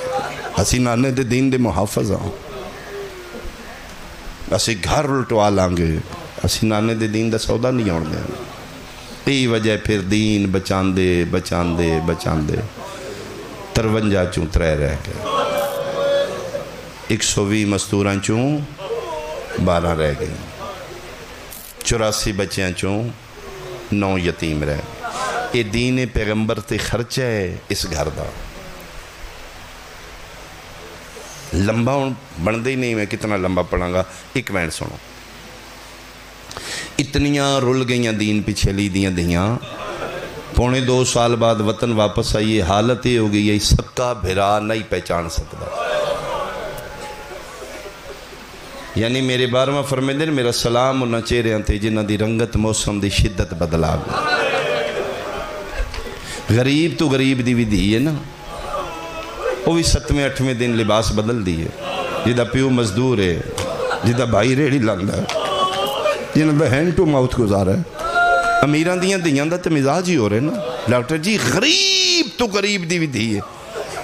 اسی نانے دے دین دے محافظ ہوں. اسی گھر الٹوا لانگے, اسی نانے دے دین دا سودا نہیں ہون دیاں گے. ای وجہ پھر دین بچاندے بچاندے بچاندے 53 چوں 3 رہ گئے, 120 مستوراں چوں 12 رہ گئے, 84 بچیاں چوں 9 یتیم رہ گئے. یہ دین پیغمبر تے خرچہ ہے اس گھر دا. لمبا بندے ہی نہیں, میں کتنا لمبا پڑھاں گا. ایک وینڈ سنو. اتنیاں رل گئیاں دین پیچھے لی دیاں دھیاں, 2.25 سال بعد وطن واپس آئیے, حالت یہ ہو گئی ہے سکا بھرا نہیں پہچان سکتا. یعنی میرے 12واں فرمیندے نے میرا سلام انہاں چہریاں تے جنہاں دی رنگت موسم دی شدت بدلا گئی. غریب تو غریب دی بھی دی ہے نا, وہ بھی 7ویں 8ویں دن لباس بدل دی ہے. جدہ پیو مزدور ہے, جدہ بھائی ریڑی لاندا ہے, جنہاں دا ہینڈ ٹو ماؤتھ گزارا ہے. امیران دیاں دیاں دا تے مزاج ہی ہو رہے نا ڈاکٹر جی. غریب تو غریب دی بھی دی ہے,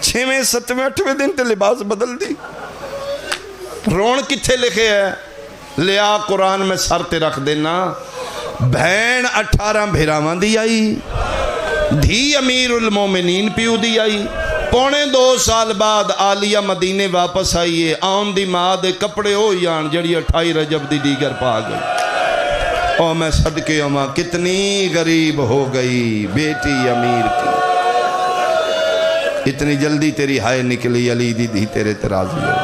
6ویں 7ویں 8ویں دن تے لباس بدل دی. رون کتھے لکھے ہے؟ لیا قرآن میں سر تے رکھ دینا. بہن 18 بھیراواں دی آئی, دھی امیر المومنین پیو دی آئی. 2.25 سال بعد آلیہ مدینے واپس آئیے, آن دی ماں دے کپڑے ہو یان جڑی 28 رجب دی دیگر پا گئی. او میں صدقے اماں کتنی غریب ہو گئی بیٹی امیر کی, اتنی جلدی تیری ہائے نکلی علی دی دھی تیرے ترازی ہو.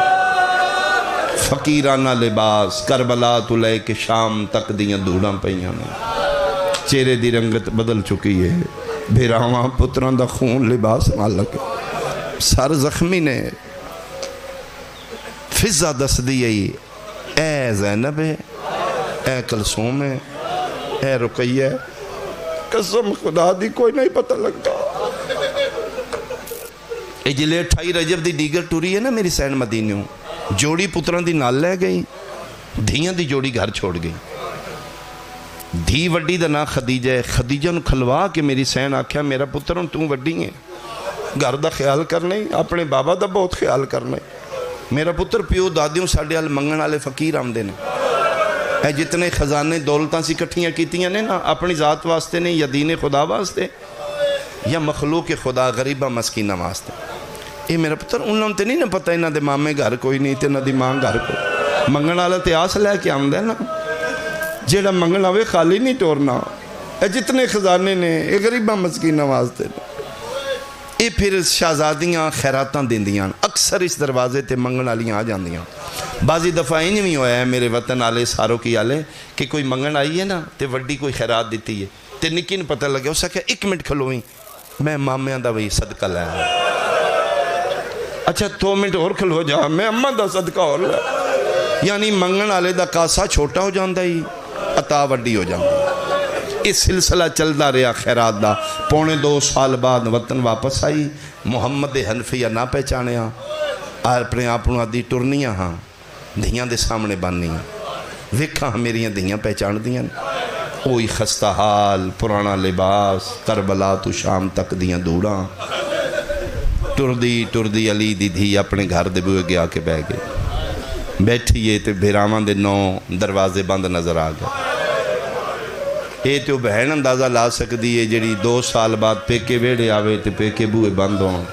فقیرانہ لباس کربلا تو لے کے شام تک دیاں دھوڑاں پہیاں میں, چہرے دی رنگت بدل چکی ہے. بھیراواں پتران دا خون لباس نہ لگے, سر زخمی نے. فضا دس دی اے زینب ہے, اے کلثوم ہے, اے رقیہ ہے, قسم خدا دی کوئی نہیں پتہ لگتا. اے جلے 28 رجب دی دیگر ٹوری ہے نا میری سین مدینیوں, جوڑی پتران دی نال لے گئی, دھیاں دی جوڑی گھر چھوڑ گئی. دھی وڈی دا نا خدیجہ ہے. خدیجہ نو کھلوا کے میری سین آکھیا میرا پتروں توں وڈی ہے, گھر دا خیال کرنے, اپنے بابا دا بہت خیال کرنے. میرا پتر پیو دادیوں ساڑھے حال منگن والے فقیر آمدے نے. اے جتنے خزانے دولتاں سی کٹھیاں کیتیاں نے نا, اپنی ذات واسطے نے یا دین خدا واسطے یا مخلوق خدا غریبہ مسکینہ واسطے. اے میرا پتر انہوں تے نہیں نا پتہ انہاں دے مامے گھر کوئی نہیں تے نہ دی ماں گھر کوئی. منگن والا تے آس لے کے آمدے نا, جیڑا منگن آوے خالی نہیں ٹورنا. اے جتنے خزانے نے اے غریبہ مسکینہ واسطے نے. اے پھر شہزادیاں خیراتاں دیندیاں, اکثر اس دروازے تے منگن والیاں آ جاندیاں. بعضی دفعہ انج بھی ہویا ہے میرے وطن آلے ساروں کی آلے کہ کوئی منگن آئی ہے نا تے وڈی کوئی خیرات دیتی ہے تے نکین پتہ لگے اسا کہ 1 منٹ کھلوئیں میں مامیاں دا وہی صدقہ لے آیا. اچھا 2 منٹ اور کھلو جا میں اماں دا صدقہ اور لے. یعنی منگن آلے دا کاسا چھوٹا ہو جاندہ ہی عطا وڈی ہو جاندہ. اس سلسلہ چلدہ رہا خیرات دا. 2.25 سال بعد وطن واپس آئی, محمد حنفیہ نہ پہچانے ہاں, اپنے آپنوں دی ٹرنیاں ہاں, دھیاں دے سامنے باننیاں, ویکھاں میریاں دھیاں پہچان دیاں. اوہی خستہ حال, پرانا لباس, کربلا تو شام تک دیاں دوڑاں. ٹردی علی دی دھی اپنے گھر دے بوئے گیا کے بہ گئے. بیٹھیے تے بھیراواں دے 9 دروازے بند نظر آ گئے. اے تو بہن اندازہ لا سکتی ہے جڑی 2 سال بعد پیکے ویڑے آوے تے پیکے بوئے بند ہوں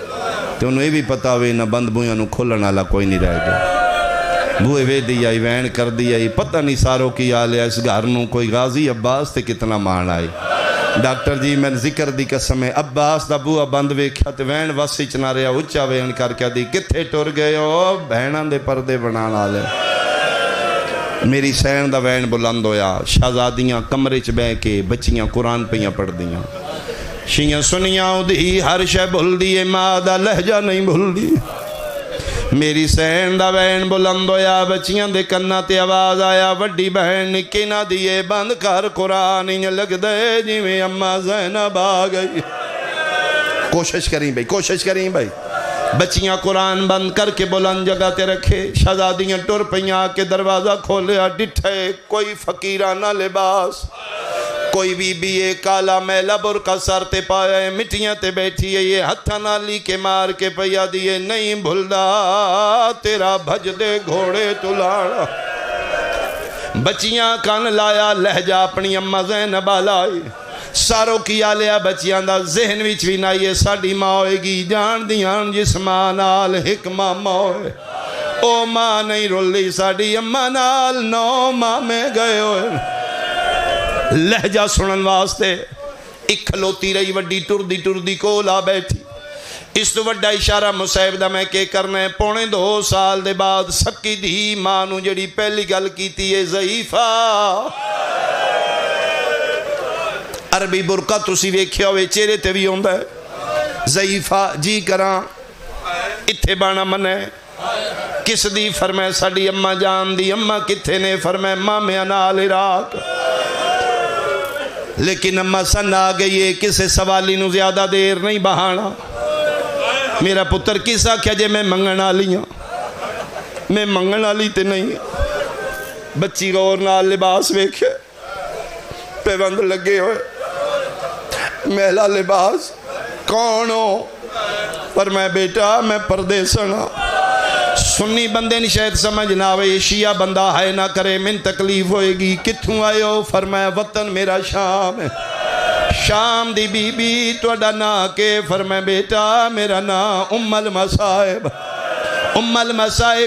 تے انہوں یہ بھی پتا ہوئے نہ بند بوئیاں نو کھولن والا کوئی نہیں رہ گیا. بوئے وے دی آئی وین کر دی آئی پتہ نہیں ساروں کی آلیا اس گھر نوں کوئی غازی عباس تے کتنا مان آئی ڈاکٹر جی میں ذکر دی قسم ہے عباس دا بوہ بند ویکھیا تے وین وسی چنا رہا اچھا وین کر کے دی کتھے ٹر گئے ہو بہنان دے پردے بنانا لے میری سین دا وین بلند ہویا شہزادیاں کمرے چ بے کے بچیاں قرآن پیاں پڑھ دیاں شیاں سنیاں دی ہر شے بھول دی ماں دا لہجہ نہیں بھول دی میری سین دا وین بلند ہویا بچیاں دے کنہ تے آواز آیا وڈی بہن نکی نہ دیئے بند کر قرآن انہیں لگ دے جی میں اماں زینب آ گئی کوشش کریں بھائی بچیاں قرآن بند کر کے بلند جگہ تے رکھے شہزادیاں ٹر پیاں کے دروازہ کھولیا ڈٹھے کوئی فقیرانہ لباس کوئی بی بی کالا میلا برکا سر تے پایا مٹیاں تے بیٹھی ہے یہ ہتھا نالی کے مار کے پیا دیئے نہیں بھلدا تیرا بھج دے گھوڑے تلاڑا بچیاں کان لایا لہجہ اپنی اماں زینب لائی ساروں کی آلیا بچیاں دا ذہن وچ بھی نہ یہ ساڑی ماں ہوئے گی جان دیاں جس ماں نال ایک ماں ہوئے او ماں نہیں رولی ساڑی اماں نال 9 ماں میں گئے ہوئے لہجہ سنن واسطے ایک کھلوتی رہی وڈی ٹردی کولا بیٹھی اس تو وڈا اشارہ مصیب دا میں کہ کرنا ہے 2.5 سال دے بعد سکی دی ماں نو جڑی پہلی گل کیتی ہے ضعیفہ عربی برقع تسی ویکھیا ہوئے چہرے تے بھی ہوندا ہے ضعیفہ جی کراں اتھے بانا منے کس دی فرمائے ساڑی اماں جان دی اماں کتھے نے فرمائے ماں میں انال عراق لیکن اماں سن آ گئی ہے کسے سوالی نو زیادہ دیر نہیں بہانا میرا پتر کسا کیا جے میں منگن آلی ہوں میں منگن آلی تے نہیں بچی غور نال لباس ویکھے پیوند لگے ہوئے محلہ لباس کون ہو پر میں بیٹا میں پردیسنا سنی بندے نہیں شاید سمجھ نہ آوے شیعہ بندہ ہے نہ کرے من تکلیف ہوئے گی کتھوں آئے ہو فرمایا وطن میرا شام ہے شام دی بی بی توڑا نا کے فرمایا بیٹا میرا نا ام المصائب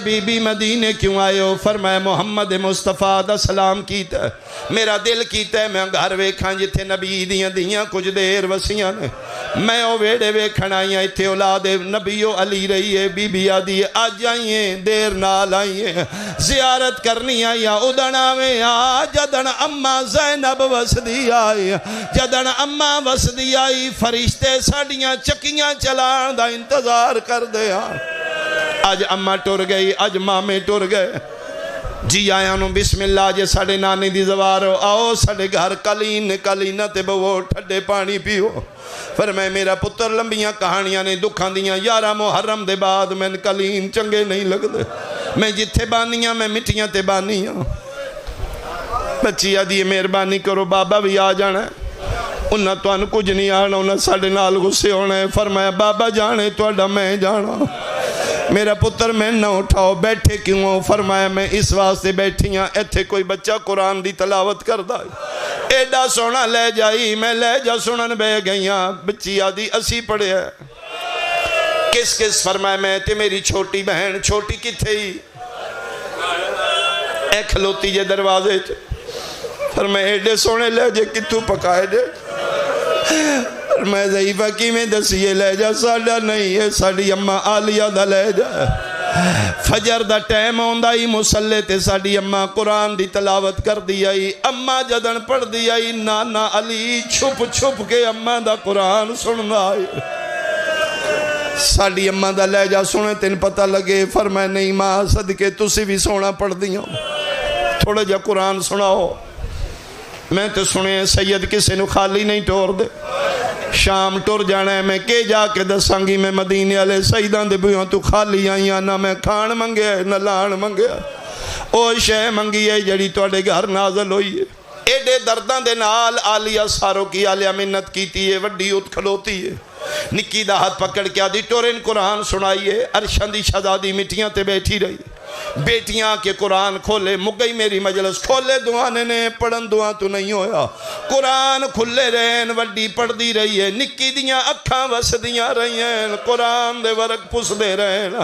بی بی مدینے کیوں آئے ہو فرمایا محمد مصطفیٰ دا سلام کیتا ہے میرا دل کیتا ہے میں گھر ویکھاں جتھے نبی دیاں کچھ دیر وسیاں نے میں او ویڑے ویکھن آئیاں اتھے اولاد نبیو علی رہی ہے بی بی آدھی آج آئییں دیر نال آئییں زیارت کرنی آئیاں ادھن آویں جدن اماں زینب وسدی آئی جدن اماں وسدی آئی فرشتے ساڑیاں چکیاں چلان دا انتظار کر دے آج اماں ٹر گئی آج مامے ٹر گئے جی آیا نو بسم اللہ جے ساڑے نانی دی زوارو آؤ ساڑے گھر کلینہ تے بوو ٹھڈے پانی پیو فرمائے میرا پتر لمبیاں کہانیاں نے دکھان دیاں 11 محرم دے بعد میں کلین چنگے نہیں لگ دے میں جتھے بانیاں میں مٹیاں تے بانیاں بچی آدھی مہربانی کرو بابا بھی آ جانا ہے انہاں تو ان کچھ نہیں آنا انہاں ساڑے نال غصے ہونا ہے فرمایا بابا جانے تو اڈا میں جانا میرا پتر میں نہ اٹھاؤ بیٹھے کیوں ہو فرمایا میں اس واسطے بیٹھیاں ایتھے کوئی بچہ قرآن دی تلاوت کر دا ایڈا سونا لے جائی میں لے جا سنن بے گئیاں بچی آدھی اسی پڑے ہے کس فرمایا میں تے میری چھوٹی بہن چھوٹی کی تھے اے کھلوتی جے دروازے فرمایا ایڈے سونے لے جے کتو پکائے دے میں ضعیفہ کی میں دسیے لے جا ساڑا نہیں ہے ساڑی اماں آلیہ دا لے جا فجر دا ٹیم ہوندائی مسلح تے ساڑی اماں قرآن دی تلاوت کر دیائی اماں جدن پڑھ دیائی نانا علی چھپ کے اماں دا قرآن سننائی ساڑی اماں دا لے جا سنے تین پتہ لگے فرمائے نہیں ماں صدقے تسی بھی سونا پڑھ دیاں تھوڑا جا قرآن سناؤ میں تو سنے سید کسے نو خالی نہیں ٹور دے شام ٹور جانا ہے میں کہ جا کے دسانگی میں مدینے والے سیدان دے بھیوں تو خالی آئیاں نہ میں کھان منگے نہ لان منگے او شے منگی ہے جڑی توڑے گھر نازل ہوئی ہے ایڈے دردان دے نال آلیہ ساروں کی آلیہ منت کیتی ہے وڈی ات کھلوتی ہے نکی دا ہاتھ پکڑ کے آدھی ٹورین قرآن سنائیے عرشان دی شہزادی مٹیاں تے بیٹھی رہی بیٹیاں کے قرآن کھولے مگئی میری مجلس کھولے دعانے نے پڑھن دعا تو نہیں ہویا قرآن کھلے رہن وڈی پڑھ دی رہی ہے نکی دیاں اکھاں وس دیاں رہی ہیں قرآن دے ورق پس دے رہن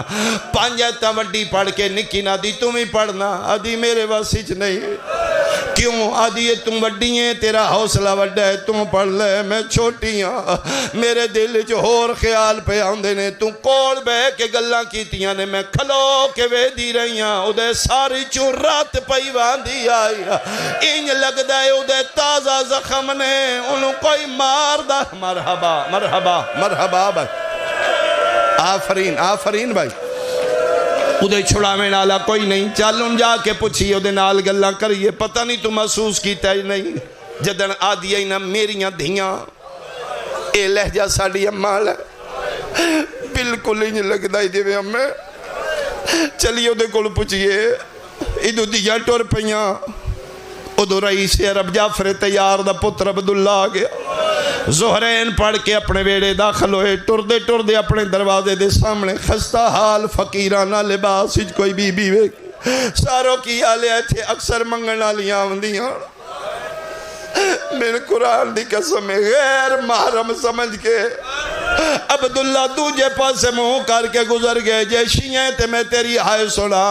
پانچ ایتاں وڈی پڑھ کے نکی نہ دی تمہیں پڑھنا آدھی میرے واسچ نہیں کیوں آدھی ہے تم وڈی ہیں تیرا حوصلہ وڈا ہے تم پڑھ لے میں چھوٹی ہاں میرے دل جو ہور خیال پہ آندے نے تم کول بے کے گلاں کیتیاں نے میں کھلو کے وے دی رہی ہاں ادھے ساری چون رات پئی واندی آئی انج لگ دائے ادھے تازہ زخم نے انہوں کوئی مار دا مرحبا مرحبا مرحبا بھائی آفرین آفرین بھائی ادھے چھڑا میں نالا کوئی نہیں چل ان جا کے پوچھئے ادھے نال گلاں کریے پتہ نہیں تو محسوس کیتا ہی نہیں جدن آدھی ہی نا میریاں دھیاں اے لہجہ ساڑی امال ہے بلکل انج لگ دائی دیوے ہمیں چلیے ادھے کل پوچھئے ادھو دیا ٹور پہیاں ادھو رئیس عرب جعفر تیار دا پتر عبداللہ آگیا زہرین پڑھ کے اپنے ویڑے داخل ہوئے ٹر دے اپنے دروازے دے سامنے خستہ حال فقیرانہ لباس ہج کوئی بی بی وے ساروں کی آلے تھے اکثر منگنا لیاں ہوندیاں میرے قرآن دی قسم غیر محرم سمجھ کے عبداللہ دوجے پاسے منہ کر کے گزر گئے جے شیئیں تے میں تیری ہائے سنا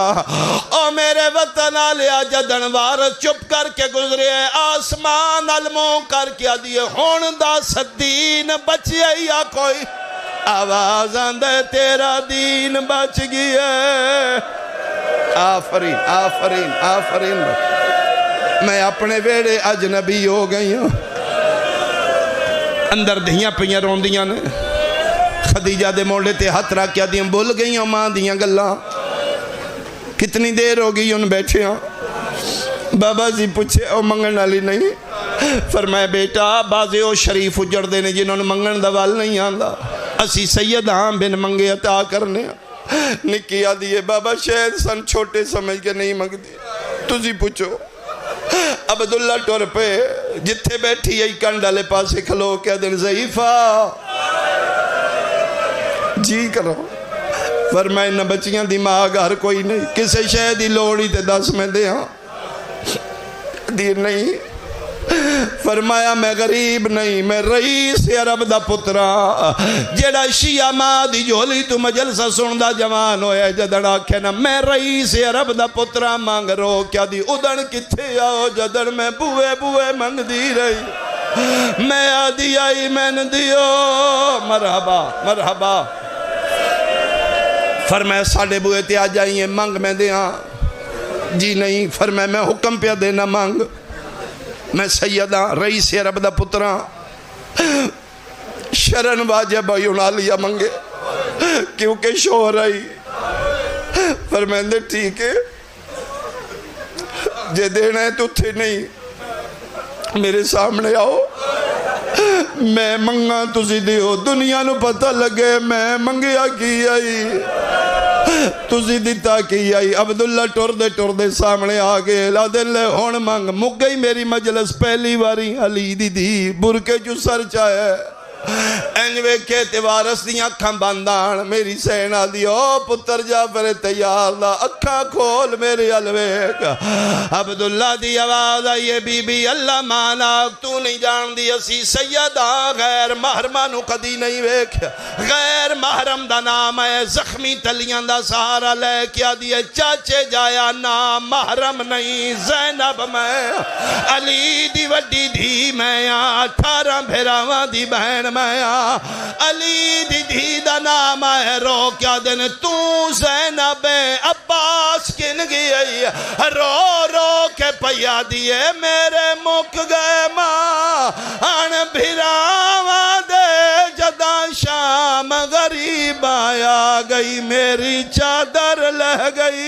او میرے وطن آلیا جدن وارث چپ کر کے گزرے آسمان الموں کر کے دیئے ہون دا صدین بچے یا کوئی آواز آندے تیرا دین بچ گئے آفرین آفرین آفرین میں اپنے ویڑے اجنبی ہو گئی ہوں اندر دھیاں پہیاں روندیاں نے خدیجہ دے موڑے تے ہاتھ رکھ کیا دیاں بول گئی ہوں ماں دیاں گلاں کتنی دیر ہو گئی ان بیٹھے ہوں بابا جی پوچھے او منگن والی نہیں فرمائے بیٹا بازے او شریف اجڑ دینے جنہوں نے منگن دوال نہیں آندا اسی سید ہاں بن منگے عطا کرنے نکی آدھی بابا شاید سن چھوٹے سمجھ کے نہیں منگتی تجھی پوچھو عبداللہ ٹور پہ جتھے بیٹھی ہے کنڈالے پاسے کھلو کیا دن ضعیفہ جی کرو فرمائے نہ بچیاں دماغ ہر کوئی نہیں کسے شہدی لوڑی تے 10 میں دے ہاں دیر نہیں فرمایا میں غریب نہیں میں رئیس عرب دا پترا جیڑا شیعہ ماں دی جولی تو مجلسہ سندہ جوان ہوئے جدن آکھے نا میں رئیس عرب دا پترا مانگ رو کیا دی ادن کتھے آؤ جدن میں بوئے بوئے مانگ دی رہی میں آدھی آئی میں نے دیو مرحبا مرحبا فرمائے ساڑھے بوئے تے آ جائیے مانگ میں دیاں جی نہیں فرمائے میں حکم پہ دینا مانگ میں سیدہ رئیس عرب دا پترا شرن واجب یونا لیا منگے کیونکہ شوہر آئی فرمائے دے ٹھیک ہے جے دینا ہے تو تھے نہیں میرے سامنے آؤ میں منگا تسی دیو دنیا نو پتہ لگے میں منگیا کی آئی تسی دیتا کی آئی عبداللہ ٹور دے سامنے آگے لادن لے ہون مانگ مک گئی میری مجلس پہلی واری علی دی دی برکے جو سر چاہے انجوے کے تیوارس دیا اکھاں باندان میری سینہ دیو پتر جعفر تیار دا اکھاں کھول میری الویک عبداللہ دی آواز آئیے بی بی اللہ ماناک تو نہیں جان دی اسی سیدہ غیر محرمانو قدی نہیں ویک غیر محرم دا نام ہے زخمی تلیاں دا سہارا لے کیا دیئے چاچے جایا نام محرم نہیں زینب میں علی دی وڈی دھی میں 18 بھیراواں دی بہن میں علی دی دھی دا نام ہے رو کیا دن تو زینب عباس کن گئی رو رو کے پیا دیئے میرے مک گئے ماں ان بھیراواں دے جدا شام غریب آیا گئی میری چادر لہ گئی